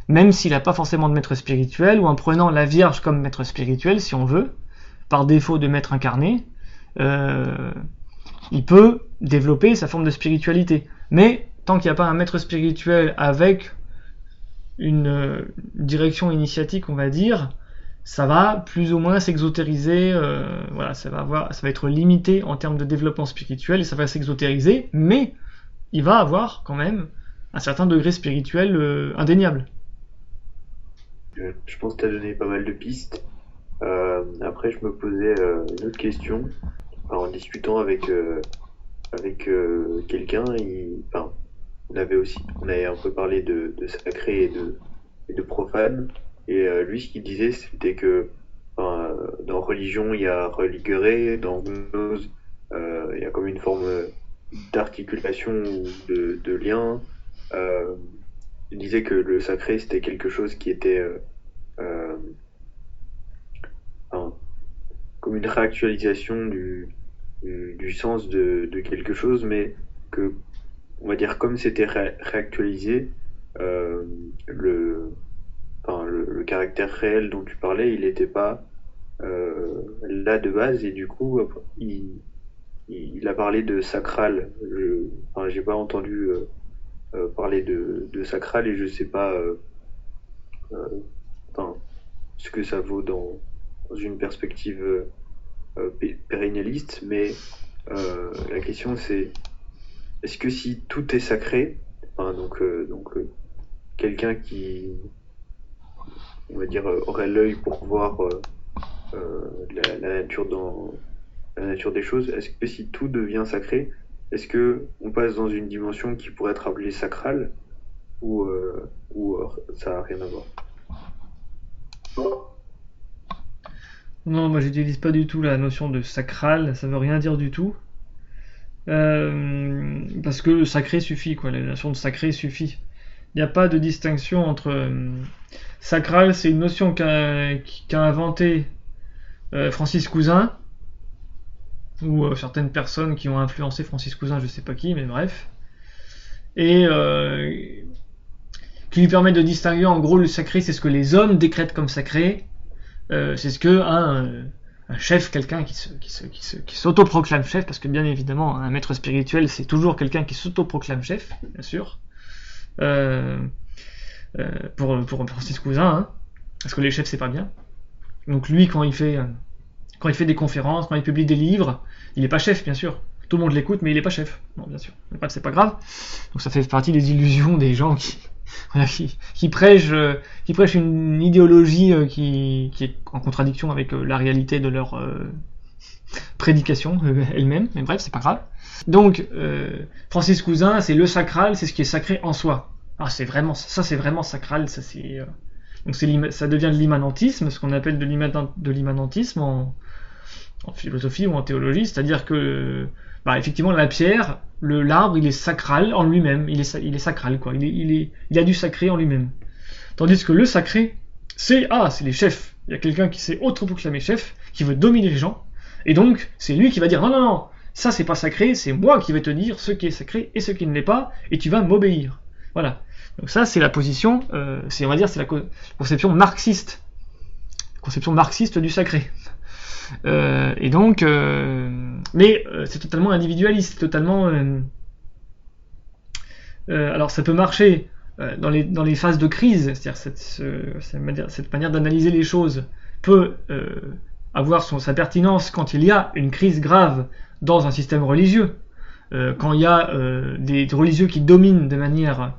même s'il n'a pas forcément de maître spirituel, ou en prenant la Vierge comme maître spirituel, si on veut, par défaut de maître incarné, il peut développer sa forme de spiritualité. Mais tant qu'il n'y a pas un maître spirituel avec une direction initiatique, on va dire, ça va plus ou moins s'exotériser, ça va être limité en termes de développement spirituel, et ça va s'exotériser, mais il va avoir quand même un certain degré spirituel indéniable. Je pense que tu as donné pas mal de pistes. Après, je me posais une autre question. En discutant avec quelqu'un, on avait un peu parlé de sacré et de profane. Et lui, ce qu'il disait, c'était que dans religion, il y a religere, dans gnose, il y a comme une forme d'articulation ou de lien. Il disait que le sacré, c'était quelque chose qui était comme une réactualisation du sens de quelque chose, mais que, on va dire, comme c'était réactualisé, le caractère réel dont tu parlais, il n'était pas là de base, et du coup, il a parlé de sacral. J'ai pas entendu parler de sacral, et je sais pas ce que ça vaut dans une perspective pérennialiste, mais la question c'est, est-ce que si tout est sacré, quelqu'un qui, on va dire, aurait l'œil pour voir la nature des choses, est-ce que si tout devient sacré, est-ce que on passe dans une dimension qui pourrait être appelée sacrale, ou ça n'a rien à voir? Non, moi j'utilise pas du tout la notion de sacral, ça veut rien dire du tout. Parce que le sacré suffit, quoi, la notion de sacré suffit. Il n'y a pas de distinction entre... sacral, c'est une notion qu'a inventé Francis Cousin, ou certaines personnes qui ont influencé Francis Cousin, je sais pas qui, mais bref. Et qui lui permet de distinguer, en gros, le sacré, c'est ce que les hommes décrètent comme sacré. C'est ce que un chef, quelqu'un qui s'autoproclame chef, parce que bien évidemment un maître spirituel c'est toujours quelqu'un qui s'autoproclame chef, bien sûr, pour Francis Cousin, hein, parce que les chefs c'est pas bien. Donc lui quand il fait des conférences, quand il publie des livres, il est pas chef bien sûr, tout le monde l'écoute mais il est pas chef, non bien sûr, c'est pas grave. Donc ça fait partie des illusions des gens qui prêchent une idéologie qui est en contradiction avec la réalité de leur prédication elle-même, mais bref, c'est pas grave. Donc, Francis Cousin, c'est le sacral, c'est ce qui est sacré en soi. Ah, c'est vraiment sacral, ça c'est... Donc ça devient de l'immanentisme, ce qu'on appelle de l'immanentisme en philosophie ou en théologie, c'est-à-dire que effectivement la pierre, l'arbre, il est sacral en lui-même, il est sacral quoi, il a du sacré en lui-même. Tandis que le sacré, c'est les chefs. Il y a quelqu'un qui s'est autoproclamé chef, qui veut dominer les gens, et donc c'est lui qui va dire non, ça c'est pas sacré, c'est moi qui vais te dire ce qui est sacré et ce qui ne l'est pas, et tu vas m'obéir. Voilà. Donc ça c'est la position, c'est la conception marxiste du sacré. Et donc, mais c'est totalement individualiste, totalement. Alors ça peut marcher dans les phases de crise, c'est-à-dire cette manière d'analyser les choses peut avoir sa pertinence quand il y a une crise grave dans un système religieux, quand il y a des religieux qui dominent de manière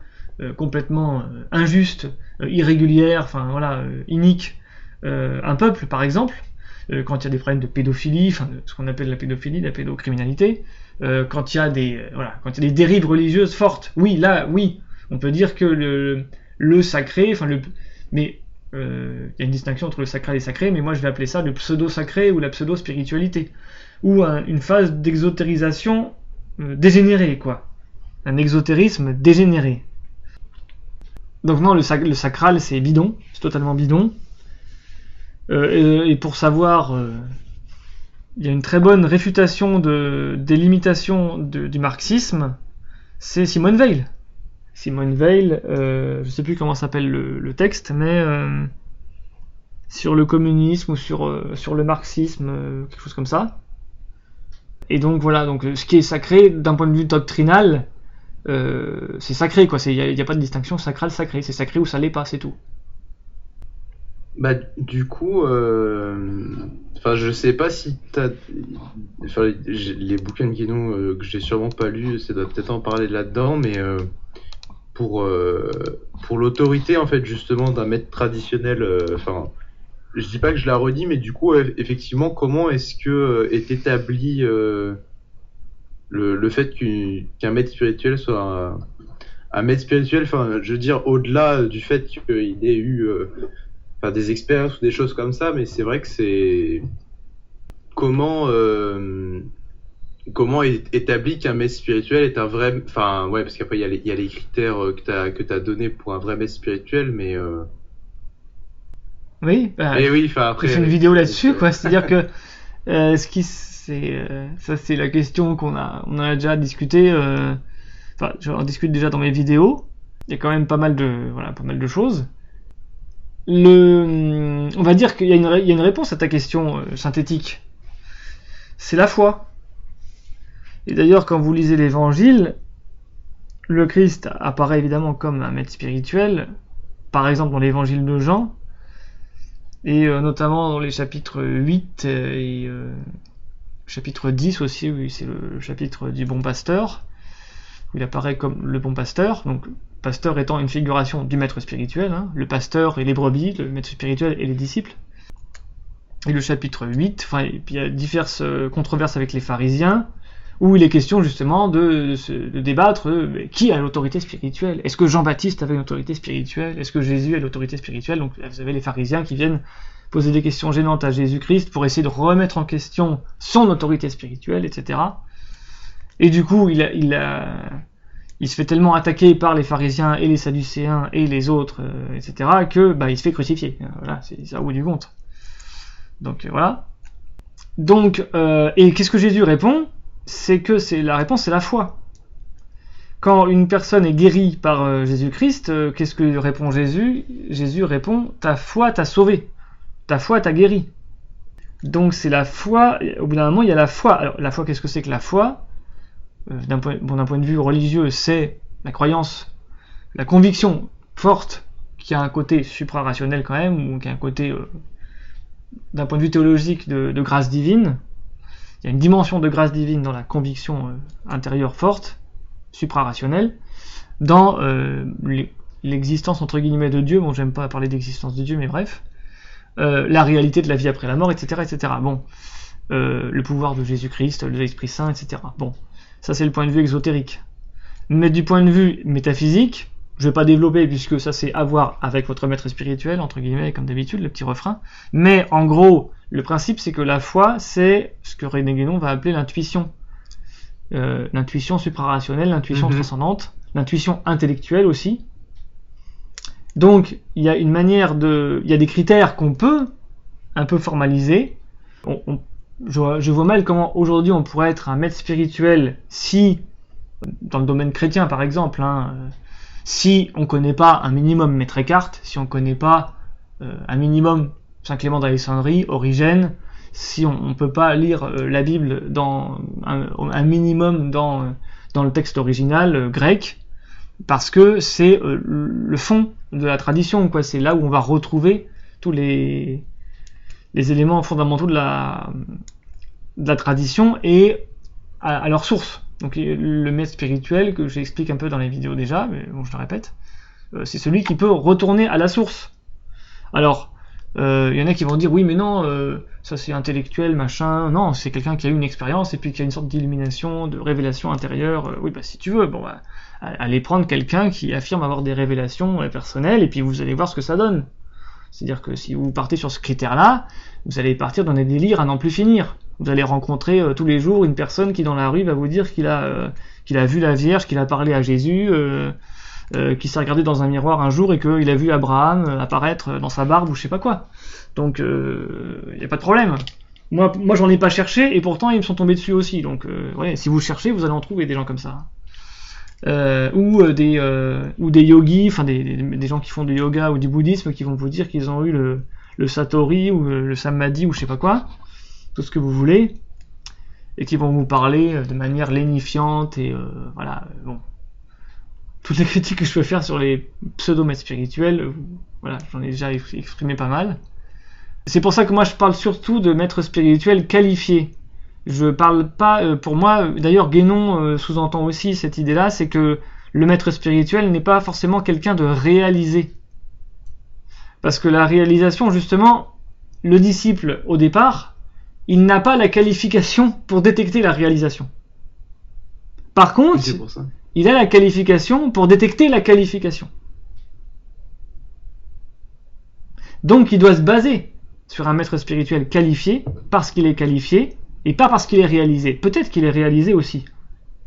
complètement injuste, irrégulière, inique, un peuple par exemple. Quand il y a des problèmes de pédophilie, ce qu'on appelle la pédophilie, la pédocriminalité, quand il y a des dérives religieuses fortes, oui, on peut dire que le sacré, enfin mais il y a une distinction entre le sacral et le sacré, mais moi je vais appeler ça le pseudo-sacré ou la pseudo-spiritualité, ou une phase d'exotérisation dégénérée, quoi. Un exotérisme dégénéré. Donc non, le sacral c'est bidon, c'est totalement bidon. Et pour savoir, il y a une très bonne réfutation des limitations du marxisme, c'est Simone Weil. Simone Weil, je sais plus comment s'appelle le texte, mais sur le communisme ou sur le marxisme, quelque chose comme ça. Et donc voilà, donc ce qui est sacré d'un point de vue doctrinal, c'est sacré, quoi. Il n'y a pas de distinction sacral-sacré, c'est sacré ou ça l'est pas, c'est tout. Bah, du coup, je sais pas si les bouquins de Guénon que j'ai sûrement pas lus, ça doit peut-être en parler là-dedans, mais pour l'autorité, en fait, justement, d'un maître traditionnel, je dis pas que je la redis, mais du coup, effectivement, comment est-ce que est établi le fait qu'un maître spirituel soit un maître spirituel, je veux dire, au-delà du fait qu'il ait eu des expériences ou des choses comme ça, mais c'est vrai que c'est comment est établi qu'un maître spirituel est un vrai, parce qu'après il y a les critères que t'as donné pour un vrai maître spirituel, mais oui, après j'ai fait une vidéo là-dessus, quoi. C'est-à-dire que ça c'est la question on en a déjà discuté. J'en discute déjà dans mes vidéos. Il y a quand même pas mal de choses. On va dire qu'il y a une réponse à ta question synthétique. C'est la foi. Et d'ailleurs, quand vous lisez l'Évangile, le Christ apparaît évidemment comme un maître spirituel, par exemple dans l'Évangile de Jean, et notamment dans les chapitres 8 et chapitre 10 aussi, oui, c'est le chapitre du bon pasteur, où il apparaît comme le bon pasteur, donc pasteur étant une figuration du maître spirituel, hein, le pasteur et les brebis, le maître spirituel et les disciples. Et le chapitre 8, et puis il y a diverses controverses avec les pharisiens, où il est question justement de débattre qui a l'autorité spirituelle. Est-ce que Jean-Baptiste avait une autorité spirituelle? Est-ce que Jésus a l'autorité spirituelle? Donc vous avez les pharisiens qui viennent poser des questions gênantes à Jésus-Christ pour essayer de remettre en question son autorité spirituelle, etc. Et du coup, il se fait tellement attaquer par les pharisiens et les sadducéens et les autres, etc., que il se fait crucifier. Voilà, c'est ça au bout du compte. Donc voilà. Donc, et qu'est-ce que Jésus répond? C'est que la réponse, c'est la foi. Quand une personne est guérie par Jésus-Christ, qu'est-ce que répond Jésus? Jésus répond: ta foi t'a sauvé, ta foi t'a guéri. Donc c'est la foi. Au bout d'un moment, il y a la foi. Alors la foi, qu'est-ce que c'est que la foi? D'un point de vue religieux, c'est la croyance, la conviction forte qui a un côté supra-rationnel quand même, ou qui a un côté, d'un point de vue théologique, de grâce divine. Il y a une dimension de grâce divine dans la conviction intérieure forte, supra-rationnelle, dans l'existence entre guillemets de Dieu. Bon, j'aime pas parler d'existence de Dieu, mais bref, la réalité de la vie après la mort, etc., etc. Bon, le pouvoir de Jésus-Christ, de l'Esprit Saint, etc. Bon. Ça, c'est le point de vue exotérique. Mais du point de vue métaphysique, je vais pas développer puisque ça, c'est à voir avec votre maître spirituel, entre guillemets, comme d'habitude, le petit refrain. Mais en gros, le principe, c'est que la foi, c'est ce que René Guénon va appeler l'intuition. L'intuition suprarationnelle, l'intuition transcendante, l'intuition intellectuelle aussi. Donc, il y a il y a des critères qu'on peut un peu formaliser. Je vois mal comment aujourd'hui on pourrait être un maître spirituel si, dans le domaine chrétien par exemple, si on connaît pas un minimum Maître Eckhart, si on connaît pas un minimum Saint Clément d'Alexandrie, Origène, si on peut pas lire la Bible dans un minimum dans le texte original grec, parce que c'est le fond de la tradition, quoi. C'est là où on va retrouver tous les éléments fondamentaux de la tradition et à leur source. Donc le maître spirituel, que j'explique un peu dans les vidéos déjà, mais bon, je le répète, c'est celui qui peut retourner à la source. Alors, Il y en a qui vont dire oui mais non, ça c'est intellectuel machin. Non, c'est quelqu'un qui a eu une expérience et puis qui a une sorte d'illumination, de révélation intérieure. Oui bah si tu veux, bon bah allez prendre quelqu'un qui affirme avoir des révélations personnelles et puis vous allez voir ce que ça donne. C'est-à-dire que si vous partez sur ce critère-là, vous allez partir dans des délires à n'en plus finir. Vous allez rencontrer tous les jours une personne qui dans la rue va vous dire qu'il a vu la Vierge, qu'il a parlé à Jésus, qu'il s'est regardé dans un miroir un jour et qu'il a vu Abraham apparaître dans sa barbe ou je sais pas quoi. Donc y a pas de problème. Moi j'en ai pas cherché et pourtant ils me sont tombés dessus aussi. Donc ouais, si vous cherchez, vous allez en trouver des gens comme ça. Ou des yogis, enfin des gens qui font du yoga ou du bouddhisme qui vont vous dire qu'ils ont eu le satori ou le samadhi ou je sais pas quoi, tout ce que vous voulez, et qui vont vous parler de manière lénifiante et voilà, bon. Toutes les critiques que je peux faire sur les pseudo-maîtres spirituels, voilà, j'en ai déjà exprimé pas mal. C'est pour ça que moi je parle surtout de maîtres spirituels qualifiés. Je parle pas, pour moi, d'ailleurs Guénon sous-entend aussi cette idée-là, c'est que le maître spirituel n'est pas forcément quelqu'un de réalisé. Parce que la réalisation, justement, le disciple, au départ, il n'a pas la qualification pour détecter la réalisation. Par contre, C'est pour ça. il a la qualification pour détecter la qualification. Donc il doit se baser sur un maître spirituel qualifié, parce qu'il est qualifié, et pas parce qu'il est réalisé. Peut-être qu'il est réalisé aussi.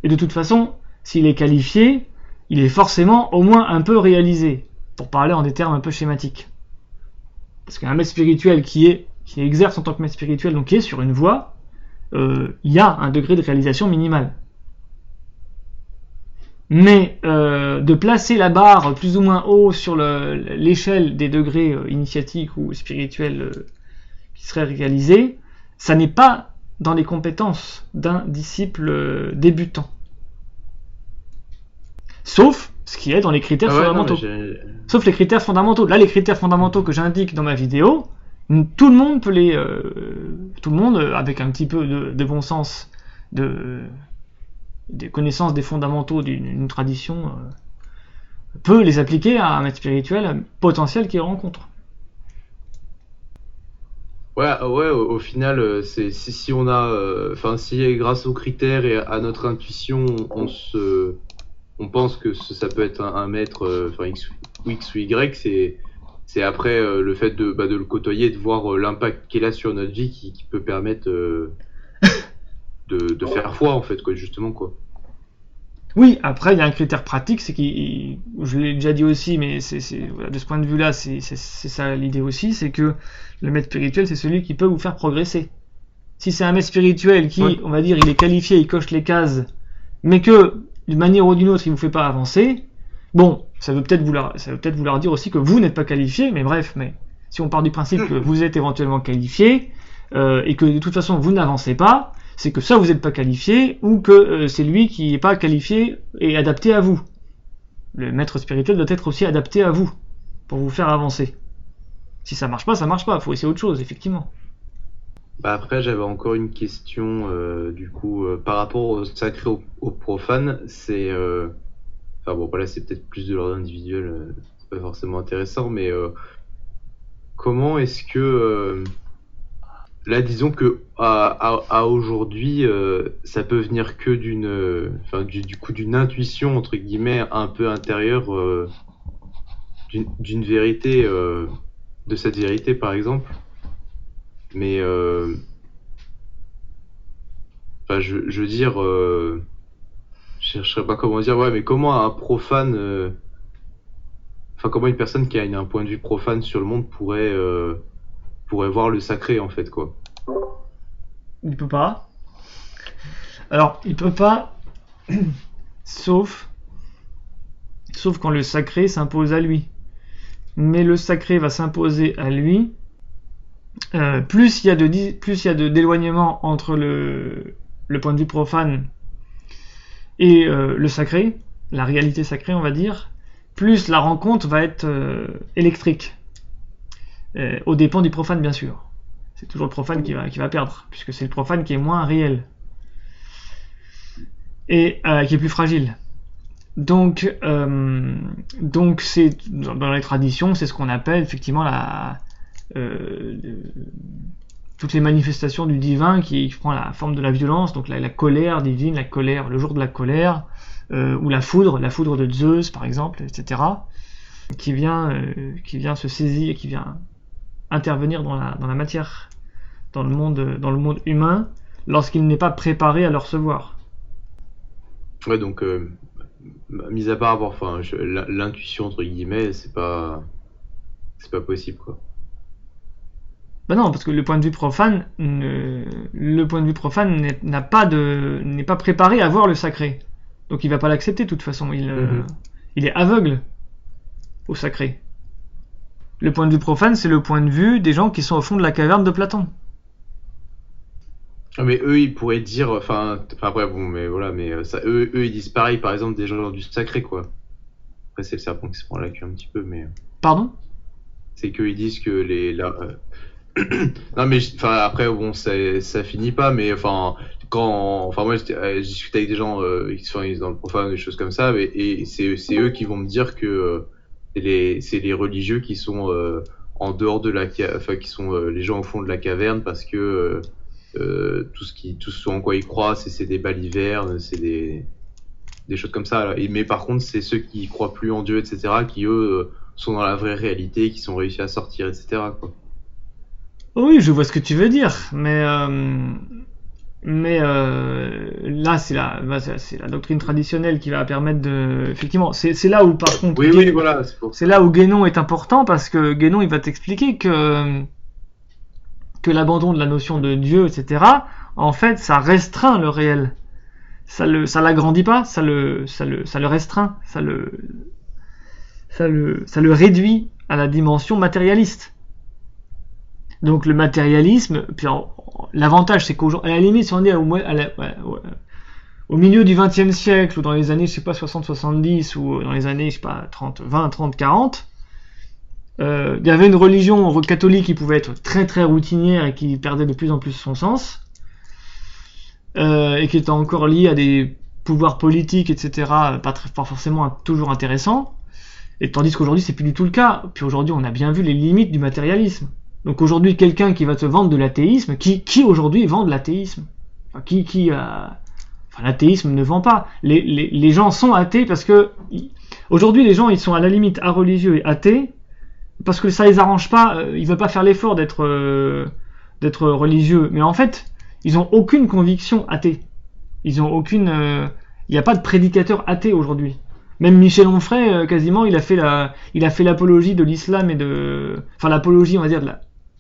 Et de toute façon, s'il est qualifié, il est forcément au moins un peu réalisé, pour parler en des termes un peu schématiques. Parce qu'un maître spirituel qui exerce en tant que maître spirituel, donc qui est sur une voie, il y a un degré de réalisation minimal. Mais de placer la barre plus ou moins haut sur l'échelle des degrés initiatiques ou spirituels qui seraient réalisés, ça n'est pas dans les compétences d'un disciple débutant. Sauf ce qui est dans les critères fondamentaux. Sauf les critères fondamentaux. Là, les critères fondamentaux que j'indique dans ma vidéo, tout le monde peut tout le monde, avec un petit peu de bon sens, des connaissances des fondamentaux d'une tradition, peut les appliquer à un maître spirituel potentiel qu'il rencontre. Ouais, au final, si on a, si grâce aux critères et à notre intuition, on pense que ça peut être un maître, X ou Y, c'est après le fait de le côtoyer, de voir l'impact qu'il a sur notre vie qui peut permettre de faire foi en fait, quoi, justement, quoi. Oui, après il y a un critère pratique, c'est je l'ai déjà dit aussi, mais voilà, de ce point de vue-là, c'est ça l'idée aussi, c'est que le maître spirituel, c'est celui qui peut vous faire progresser. Si c'est un maître spirituel qui, on va dire, il est qualifié, il coche les cases, mais que d'une manière ou d'une autre, il vous fait pas avancer, bon, ça veut peut-être vouloir dire aussi que vous n'êtes pas qualifié, mais bref, mais si on part du principe que vous êtes éventuellement qualifié, et que de toute façon vous n'avancez pas, c'est que soit vous n'êtes pas qualifié, ou que c'est lui qui n'est pas qualifié et adapté à vous. Le maître spirituel doit être aussi adapté à vous, pour vous faire avancer. Si ça marche pas, faut essayer autre chose, effectivement. Après, j'avais encore une question, du coup, par rapport au sacré au profane, c'est... voilà, c'est peut-être plus de l'ordre individuel, c'est pas forcément intéressant, mais comment est-ce que... là, disons que à aujourd'hui, ça peut venir que d'une intuition entre guillemets un peu intérieure, d'une vérité, de cette vérité par exemple. Mais je veux dire, je chercherais pas comment dire, ouais, mais comment un profane, comment une personne qui a un point de vue profane sur le monde pourrait voir le sacré en fait, quoi. Il peut pas. Alors, il peut pas, sauf quand le sacré s'impose à lui. Mais le sacré va s'imposer à lui. Plus il y a d'éloignement entre le point de vue profane et le sacré, la réalité sacrée, on va dire, plus la rencontre va être électrique. Aux dépens du profane, bien sûr. C'est toujours le profane qui va perdre, puisque c'est le profane qui est moins réel et qui est plus fragile. Donc c'est dans les traditions, c'est ce qu'on appelle effectivement toutes les manifestations du divin qui prend la forme de la violence, donc la colère divine, la colère, le jour de la colère, ou la foudre de Zeus par exemple, etc., qui vient se saisir, qui vient intervenir dans la matière, dans le monde humain, lorsqu'il n'est pas préparé à le recevoir. Ouais, donc mis à part l'intuition entre guillemets, c'est pas possible quoi. Ben non, parce que le point de vue profane n'est pas préparé à voir le sacré. Donc il va pas l'accepter de toute façon. Il est aveugle au sacré. Le point de vue profane, c'est le point de vue des gens qui sont au fond de la caverne de Platon. Mais eux, ils pourraient dire, après bon, mais voilà, mais ça, eux, ils disent pareil, par exemple, des gens du sacré quoi. Après c'est le serpent qui se prend la queue un petit peu, mais. Pardon ? C'est qu'ils disent que non mais après bon ça finit pas, mais moi je discute avec des gens qui sont dans le profane, des choses comme ça, et c'est eux qui vont me dire que c'est les religieux qui sont en dehors de qui sont les gens au fond de la caverne, parce que tout ce en quoi ils croient c'est des balivernes, c'est des choses comme ça là. Mais par contre c'est ceux qui croient plus en Dieu, etc., qui eux sont dans la vraie réalité, qui sont réussis à sortir, etc., quoi. Oui, je vois ce que tu veux dire, mais là c'est la doctrine traditionnelle qui va permettre de, effectivement, c'est là où par contre oui voilà, c'est là où Guénon est important, parce que Guénon il va t'expliquer que l'abandon de la notion de Dieu, etc., en fait ça restreint le réel, ça l'agrandit pas, ça le restreint, ça le réduit à la dimension matérialiste. Donc le matérialisme, puis l'avantage c'est qu'aujourd'hui, à la limite, si on est au milieu du XXe siècle, ou dans les années, je sais pas, 60-70, ou dans les années, je sais pas, 20, 30, 40, il y avait une religion catholique qui pouvait être très très routinière et qui perdait de plus en plus son sens, et qui était encore liée à des pouvoirs politiques, etc., pas forcément toujours intéressants, et tandis qu'aujourd'hui c'est plus du tout le cas. Puis aujourd'hui on a bien vu les limites du matérialisme. Donc aujourd'hui, quelqu'un qui va te vendre de l'athéisme, qui aujourd'hui vend de l'athéisme, l'athéisme ne vend pas. Les gens sont athées parce que aujourd'hui les gens ils sont à la limite religieux et athées parce que ça les arrange pas. Ils veulent pas faire l'effort d'être religieux, mais en fait ils ont aucune conviction athée. Ils ont aucune. Il n'y a pas de prédicateur athée aujourd'hui. Même Michel Onfray, quasiment, il a fait l'apologie de l'islam l'apologie, on va dire, de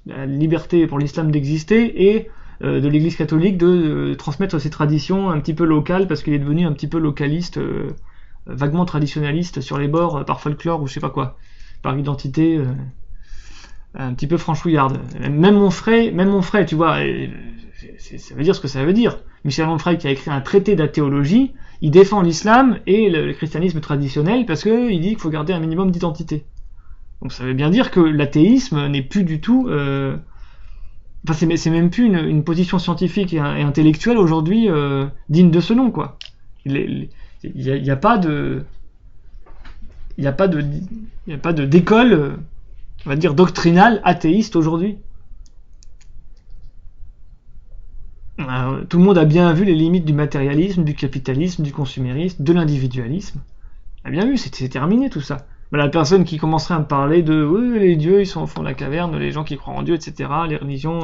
la liberté pour l'islam d'exister, et de l'Église catholique de transmettre ses traditions un petit peu locales, parce qu'il est devenu un petit peu localiste, vaguement traditionnaliste sur les bords, par folklore ou je sais pas quoi, par identité un petit peu franchouillarde. Même Onfray, tu vois, ça veut dire ce que ça veut dire. Michel Onfray, qui a écrit un traité d'athéologie, il défend l'islam et le christianisme traditionnel parce qu'il dit qu'il faut garder un minimum d'identité. Donc ça veut bien dire que l'athéisme n'est plus du tout... c'est même plus une position scientifique et intellectuelle aujourd'hui digne de ce nom, quoi. Il n'y a pas de d'école, on va dire, doctrinale athéiste aujourd'hui. Tout le monde a bien vu les limites du matérialisme, du capitalisme, du consumérisme, de l'individualisme. On a bien vu, c'est terminé tout ça. La personne qui commencerait à me parler de oui, les dieux ils sont au fond de la caverne, les gens qui croient en Dieu, etc., les religions,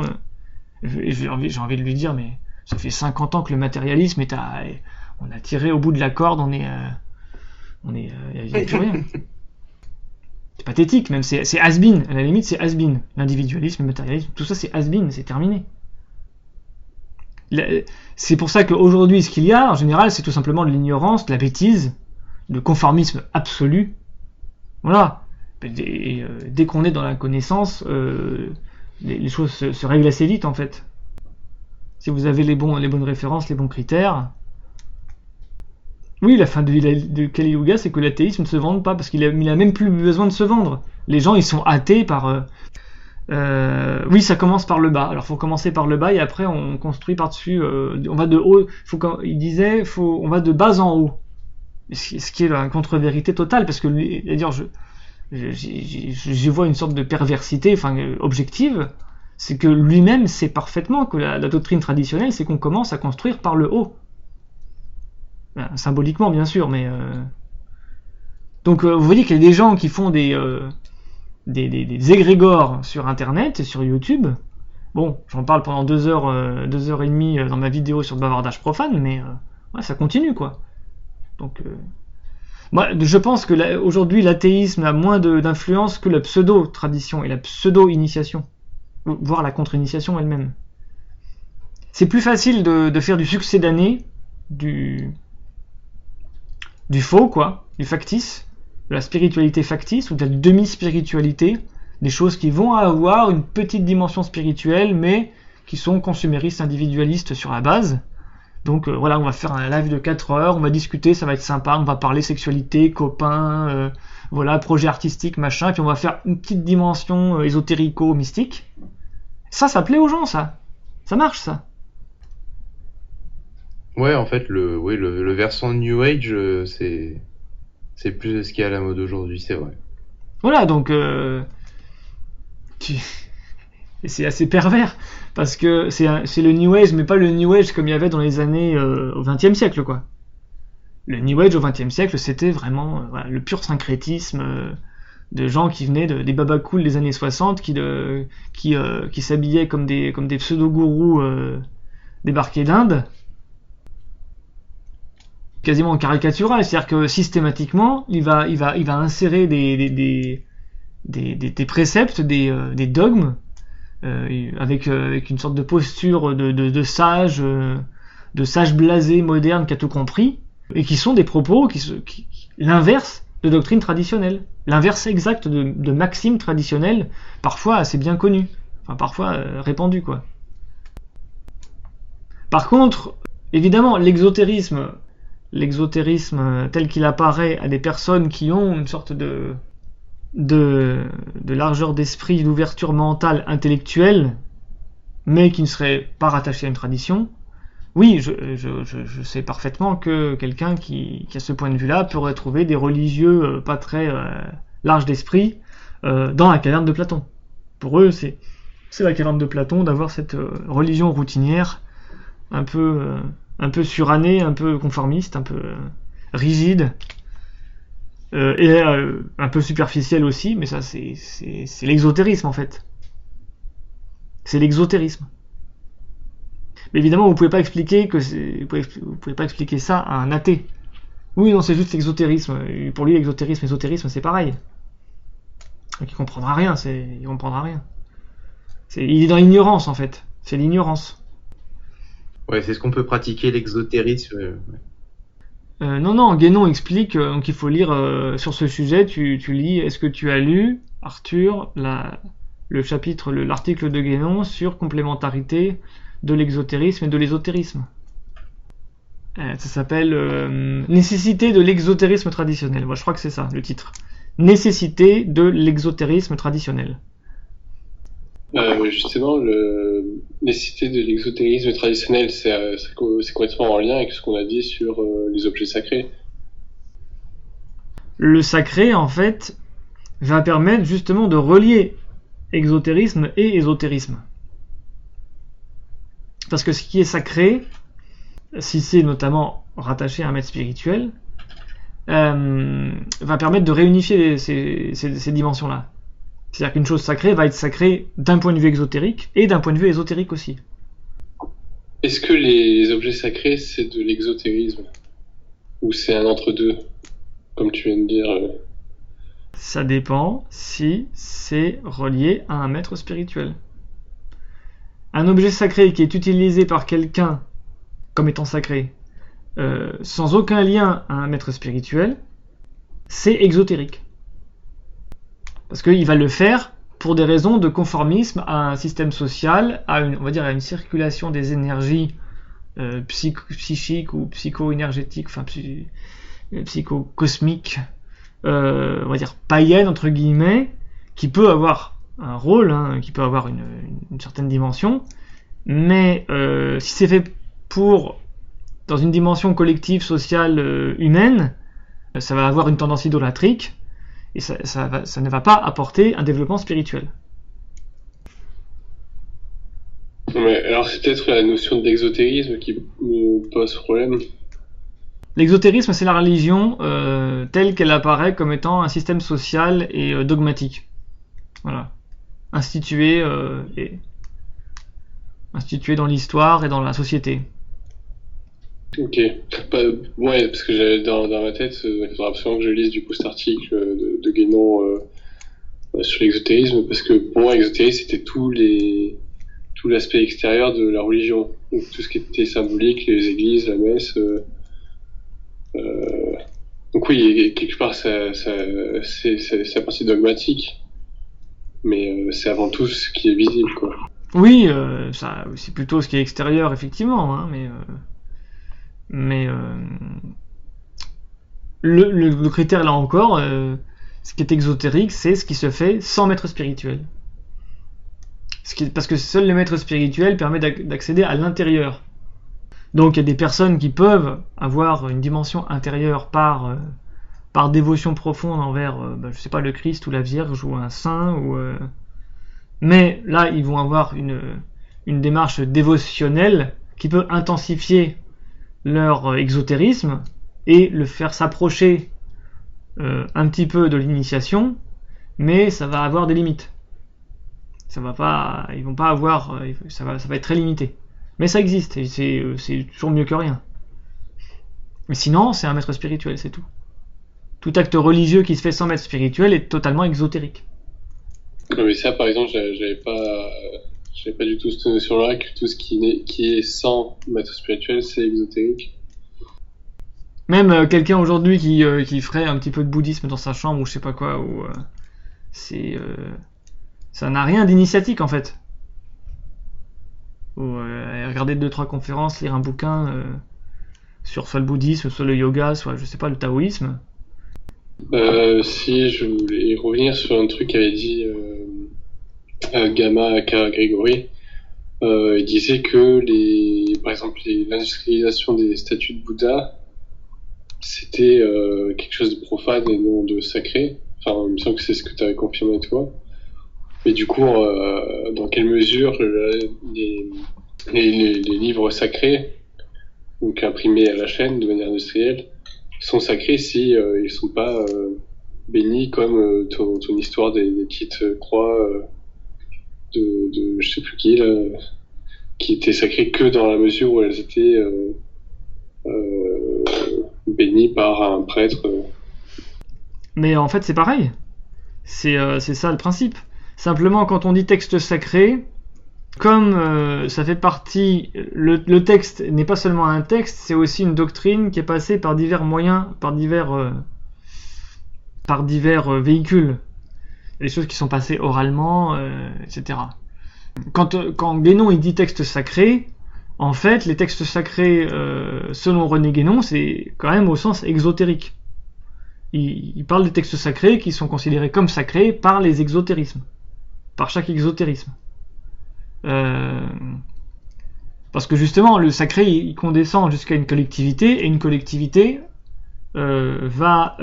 j'ai envie de lui dire, mais ça fait 50 ans que le matérialisme on a tiré au bout de la corde, y a plus rien. C'est pathétique, même, c'est has-been, à la limite c'est has-been. L'individualisme, le matérialisme, tout ça c'est has-been, c'est terminé. C'est pour ça qu'aujourd'hui ce qu'il y a en général c'est tout simplement de l'ignorance, de la bêtise, de conformisme absolu. Voilà. Dès qu'on est dans la connaissance, les choses se règlent assez vite en fait. Si vous avez les bonnes références, les bons critères. Oui, la fin de Kali Yuga, c'est que l'athéisme ne se vende pas, parce qu'il a même plus besoin de se vendre. Les gens ils sont athées par... oui, ça commence par le bas. Alors faut commencer par le bas et après on construit par-dessus. On va de haut. Il disait, on va de bas en haut. Ce qui est la contre-vérité totale, parce que j'y vois une sorte de perversité, objective, c'est que lui-même sait parfaitement que la doctrine traditionnelle, c'est qu'on commence à construire par le haut. Symboliquement, bien sûr, mais... Donc, vous voyez qu'il y a des gens qui font des égrégores sur Internet et sur YouTube. Bon, j'en parle pendant 2 heures et demie dans ma vidéo sur le bavardage profane, mais ça continue, quoi. Donc... Moi, je pense que aujourd'hui, l'athéisme a moins d'influence que la pseudo-tradition et la pseudo-initiation, voire la contre-initiation elle-même. C'est plus facile de faire du succédané, du faux, quoi, du factice, de la spiritualité factice ou de la demi-spiritualité, des choses qui vont avoir une petite dimension spirituelle, mais qui sont consuméristes, individualistes sur la base. Donc on va faire un live de 4 heures, on va discuter, ça va être sympa, on va parler sexualité, copains, projet artistique, machin, et puis on va faire une petite dimension ésotérico-mystique. Ça plaît aux gens, ça. Ça marche, ça. Ouais, en fait, le versant New Age, c'est plus ce qui est à la mode aujourd'hui, c'est vrai. Voilà, donc... Et c'est assez pervers, parce que c'est le New Age, mais pas le New Age comme il y avait dans les années au XXe siècle, quoi. Le New Age au XXe siècle, c'était vraiment le pur syncrétisme de gens qui venaient des babacools des années 60, qui s'habillaient comme des pseudo-gourous débarqués d'Inde, quasiment caricatural, c'est-à-dire que systématiquement, il va insérer des préceptes, des dogmes, avec une sorte de posture de sage blasé moderne qui a tout compris, et qui sont des propos qui l'inverse de doctrine traditionnelle, l'inverse exact de maximes traditionnelles, parfois assez bien connues, parfois répandues, quoi. Par contre, évidemment, l'exotérisme tel qu'il apparaît à des personnes qui ont une sorte de largeur d'esprit, d'ouverture mentale, intellectuelle, mais qui ne serait pas rattaché à une tradition, oui, je sais parfaitement que quelqu'un qui a ce point de vue-là peut retrouver des religieux pas très larges d'esprit dans la caverne de Platon. Pour eux, c'est la caverne de Platon d'avoir cette religion routinière, un peu surannée, un peu conformiste, un peu rigide, et un peu superficielle aussi, mais ça c'est l'exotérisme en fait. C'est l'exotérisme. Mais évidemment, vous pouvez pas expliquer vous pouvez pas expliquer ça à un athée. Oui, non, c'est juste l'exotérisme. Pour lui, l'exotérisme, l'ésotérisme, c'est pareil. Donc il comprendra rien. Il est dans l'ignorance en fait. C'est l'ignorance. Ouais, c'est ce qu'on peut pratiquer, l'exotérisme. Non, Guénon explique, donc il faut lire sur ce sujet, tu lis, est-ce que tu as lu, Arthur, l'article de Guénon sur complémentarité de l'exotérisme et de l'ésotérisme. Ça s'appelle Nécessité de l'exotérisme traditionnel. Moi, je crois que c'est ça, le titre. Nécessité de l'exotérisme traditionnel. Justement, nécessité de l'exotérisme traditionnel, c'est complètement en lien avec ce qu'on a dit sur les objets sacrés. Le sacré, en fait, va permettre justement de relier exotérisme et ésotérisme. Parce que ce qui est sacré, si c'est notamment rattaché à un maître spirituel, va permettre de réunifier ces dimensions-là. C'est-à-dire qu'une chose sacrée va être sacrée d'un point de vue exotérique et d'un point de vue ésotérique aussi. Est-ce que les objets sacrés, c'est de l'exotérisme? Ou c'est un entre-deux, comme tu viens de dire Ça dépend si c'est relié à un maître spirituel. Un objet sacré qui est utilisé par quelqu'un comme étant sacré, sans aucun lien à un maître spirituel, c'est exotérique. Parce qu'il va le faire pour des raisons de conformisme à un système social, à une circulation des énergies psychiques ou psycho-énergétiques, psycho-cosmiques, on va dire païennes entre guillemets, qui peut avoir un rôle, qui peut avoir une certaine dimension, mais si c'est fait dans une dimension collective, sociale, humaine, ça va avoir une tendance idolâtrique. et ça ne va pas apporter un développement spirituel. Mais alors c'est peut-être la notion d'exotérisme qui me pose problème. L'exotérisme, c'est la religion telle qu'elle apparaît comme étant un système social et dogmatique. Voilà. Institué dans l'histoire et dans la société. Ok. Ouais, parce que j'avais dans ma tête, il faudra absolument que je lise du coup cet article de Guénon sur l'exotérisme, parce que pour moi, l'exotérisme c'était tout l'aspect extérieur de la religion. Donc tout ce qui était symbolique, les églises, la messe. Donc oui, quelque part, c'est la partie dogmatique, mais c'est avant tout ce qui est visible, quoi. Oui, ça, c'est plutôt ce qui est extérieur, effectivement, hein, mais le critère, là encore, ce qui est exotérique, c'est ce qui se fait sans maître spirituel. Parce que seul le maître spirituel permet d'accéder à l'intérieur. Donc il y a des personnes qui peuvent avoir une dimension intérieure par dévotion profonde envers, je sais pas, le Christ ou la Vierge ou un saint, mais là ils vont avoir une démarche dévotionnelle qui peut intensifier leur exotérisme et le faire s'approcher un petit peu de l'initiation, mais ça va avoir des limites. Ils vont pas avoir, ça va être très limité. Mais ça existe, et c'est toujours mieux que rien. Mais sinon, c'est un maître spirituel, c'est tout. Tout acte religieux qui se fait sans maître spirituel est totalement exotérique. Non, mais ça, par exemple, j'avais pas du tout cette notion-là, que tout ce qui est sans maître spirituel, c'est exotérique. Même quelqu'un aujourd'hui qui ferait un petit peu de bouddhisme dans sa chambre ou je sais pas quoi, ça n'a rien d'initiatique en fait. Ou regarder 2-3 conférences, lire un bouquin sur soit le bouddhisme, soit le yoga, soit je sais pas le taoïsme. Si je voulais revenir sur un truc qu'avait dit Gama Grégory, il disait que par exemple l'industrialisation des statues de Bouddha, c'était quelque chose de profane et non de sacré. Enfin, il me semble que c'est ce que tu avais confirmé toi. Mais du coup, dans quelle mesure les livres sacrés, donc imprimés à la chaîne de manière industrielle, sont sacrés si ils sont pas bénis comme ton histoire des petites croix de je sais plus qui là, qui étaient sacrées que dans la mesure où elles étaient bénies par un prêtre. Mais en fait, c'est pareil. C'est ça le principe. Simplement, quand on dit texte sacré, comme ça fait partie, le texte n'est pas seulement un texte, c'est aussi une doctrine qui est passée par divers moyens, par divers véhicules. Il y a des choses qui sont passées oralement, etc. Quand Guénon il dit texte sacré, en fait, les textes sacrés, selon René Guénon, c'est quand même au sens exotérique. Il parle des textes sacrés qui sont considérés comme sacrés par les exotérismes. Par chaque exotérisme. Parce que justement, le sacré, il condescend jusqu'à une collectivité, et une collectivité va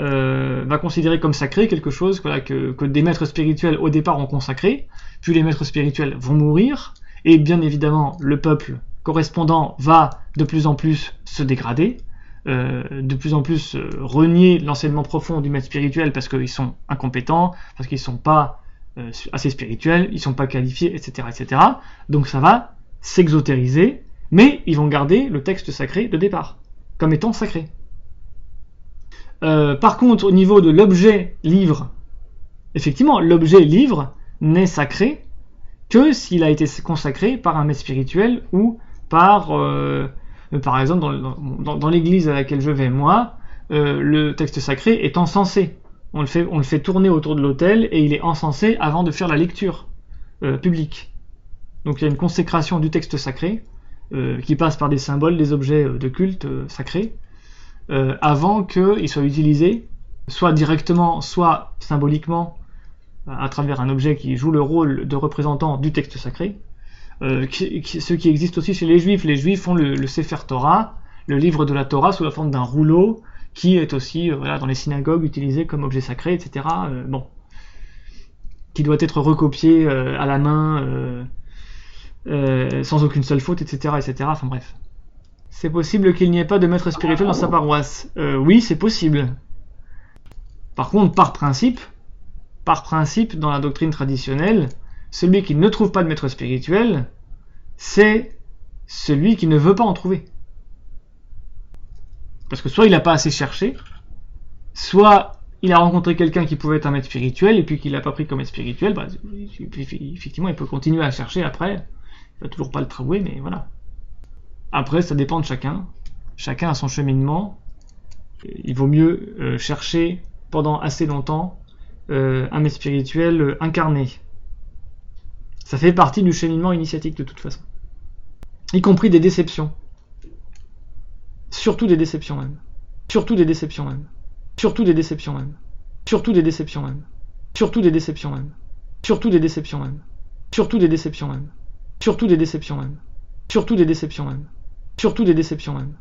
considérer comme sacré quelque chose que des maîtres spirituels au départ ont consacré, puis les maîtres spirituels vont mourir, et bien évidemment, le peuple correspondant va de plus en plus se dégrader, de plus en plus renier l'enseignement profond du maître spirituel parce qu'ils sont incompétents, parce qu'ils sont pas assez spirituels, ils sont pas qualifiés, etc., etc. Donc ça va s'exotériser, mais ils vont garder le texte sacré de départ, comme étant sacré. Par contre, au niveau de l'objet livre, effectivement, l'objet livre n'est sacré que s'il a été consacré par un maître spirituel ou par exemple, dans l'église à laquelle je vais, moi, le texte sacré est encensé. On le fait tourner autour de l'autel et il est encensé avant de faire la lecture publique. Donc il y a une consécration du texte sacré qui passe par des symboles, des objets de culte sacrés, avant qu'il soit utilisé, soit directement, soit symboliquement, à travers un objet qui joue le rôle de représentant du texte sacré. Ce qui existe aussi chez les Juifs. Les Juifs ont le Sefer Torah, le livre de la Torah, sous la forme d'un rouleau qui est aussi voilà, dans les synagogues utilisé comme objet sacré, etc. Bon, qui doit être recopié à la main sans aucune seule faute, etc., etc. Enfin bref. C'est possible qu'il n'y ait pas de maître spirituel dans sa paroisse. Oui, c'est possible. Par contre, par principe, dans la doctrine traditionnelle, celui qui ne trouve pas de maître spirituel, c'est celui qui ne veut pas en trouver. Parce que soit il n'a pas assez cherché, soit il a rencontré quelqu'un qui pouvait être un maître spirituel, et puis qu'il l'a pas pris comme maître spirituel, bah, effectivement, il peut continuer à chercher après. Il va toujours pas le trouver, mais voilà. Après, ça dépend de chacun. Chacun a son cheminement. Il vaut mieux chercher pendant assez longtemps un maître spirituel incarné. Ça fait partie du cheminement initiatique de toute façon. Y compris des déceptions. Surtout des déceptions même. Surtout des déceptions même. Surtout des déceptions même. Surtout des déceptions même. Surtout des déceptions même. Surtout des déceptions même. Surtout des déceptions même. Surtout des déceptions même. Surtout des déceptions même. Surtout des déceptions même.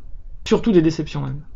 Surtout des déceptions même.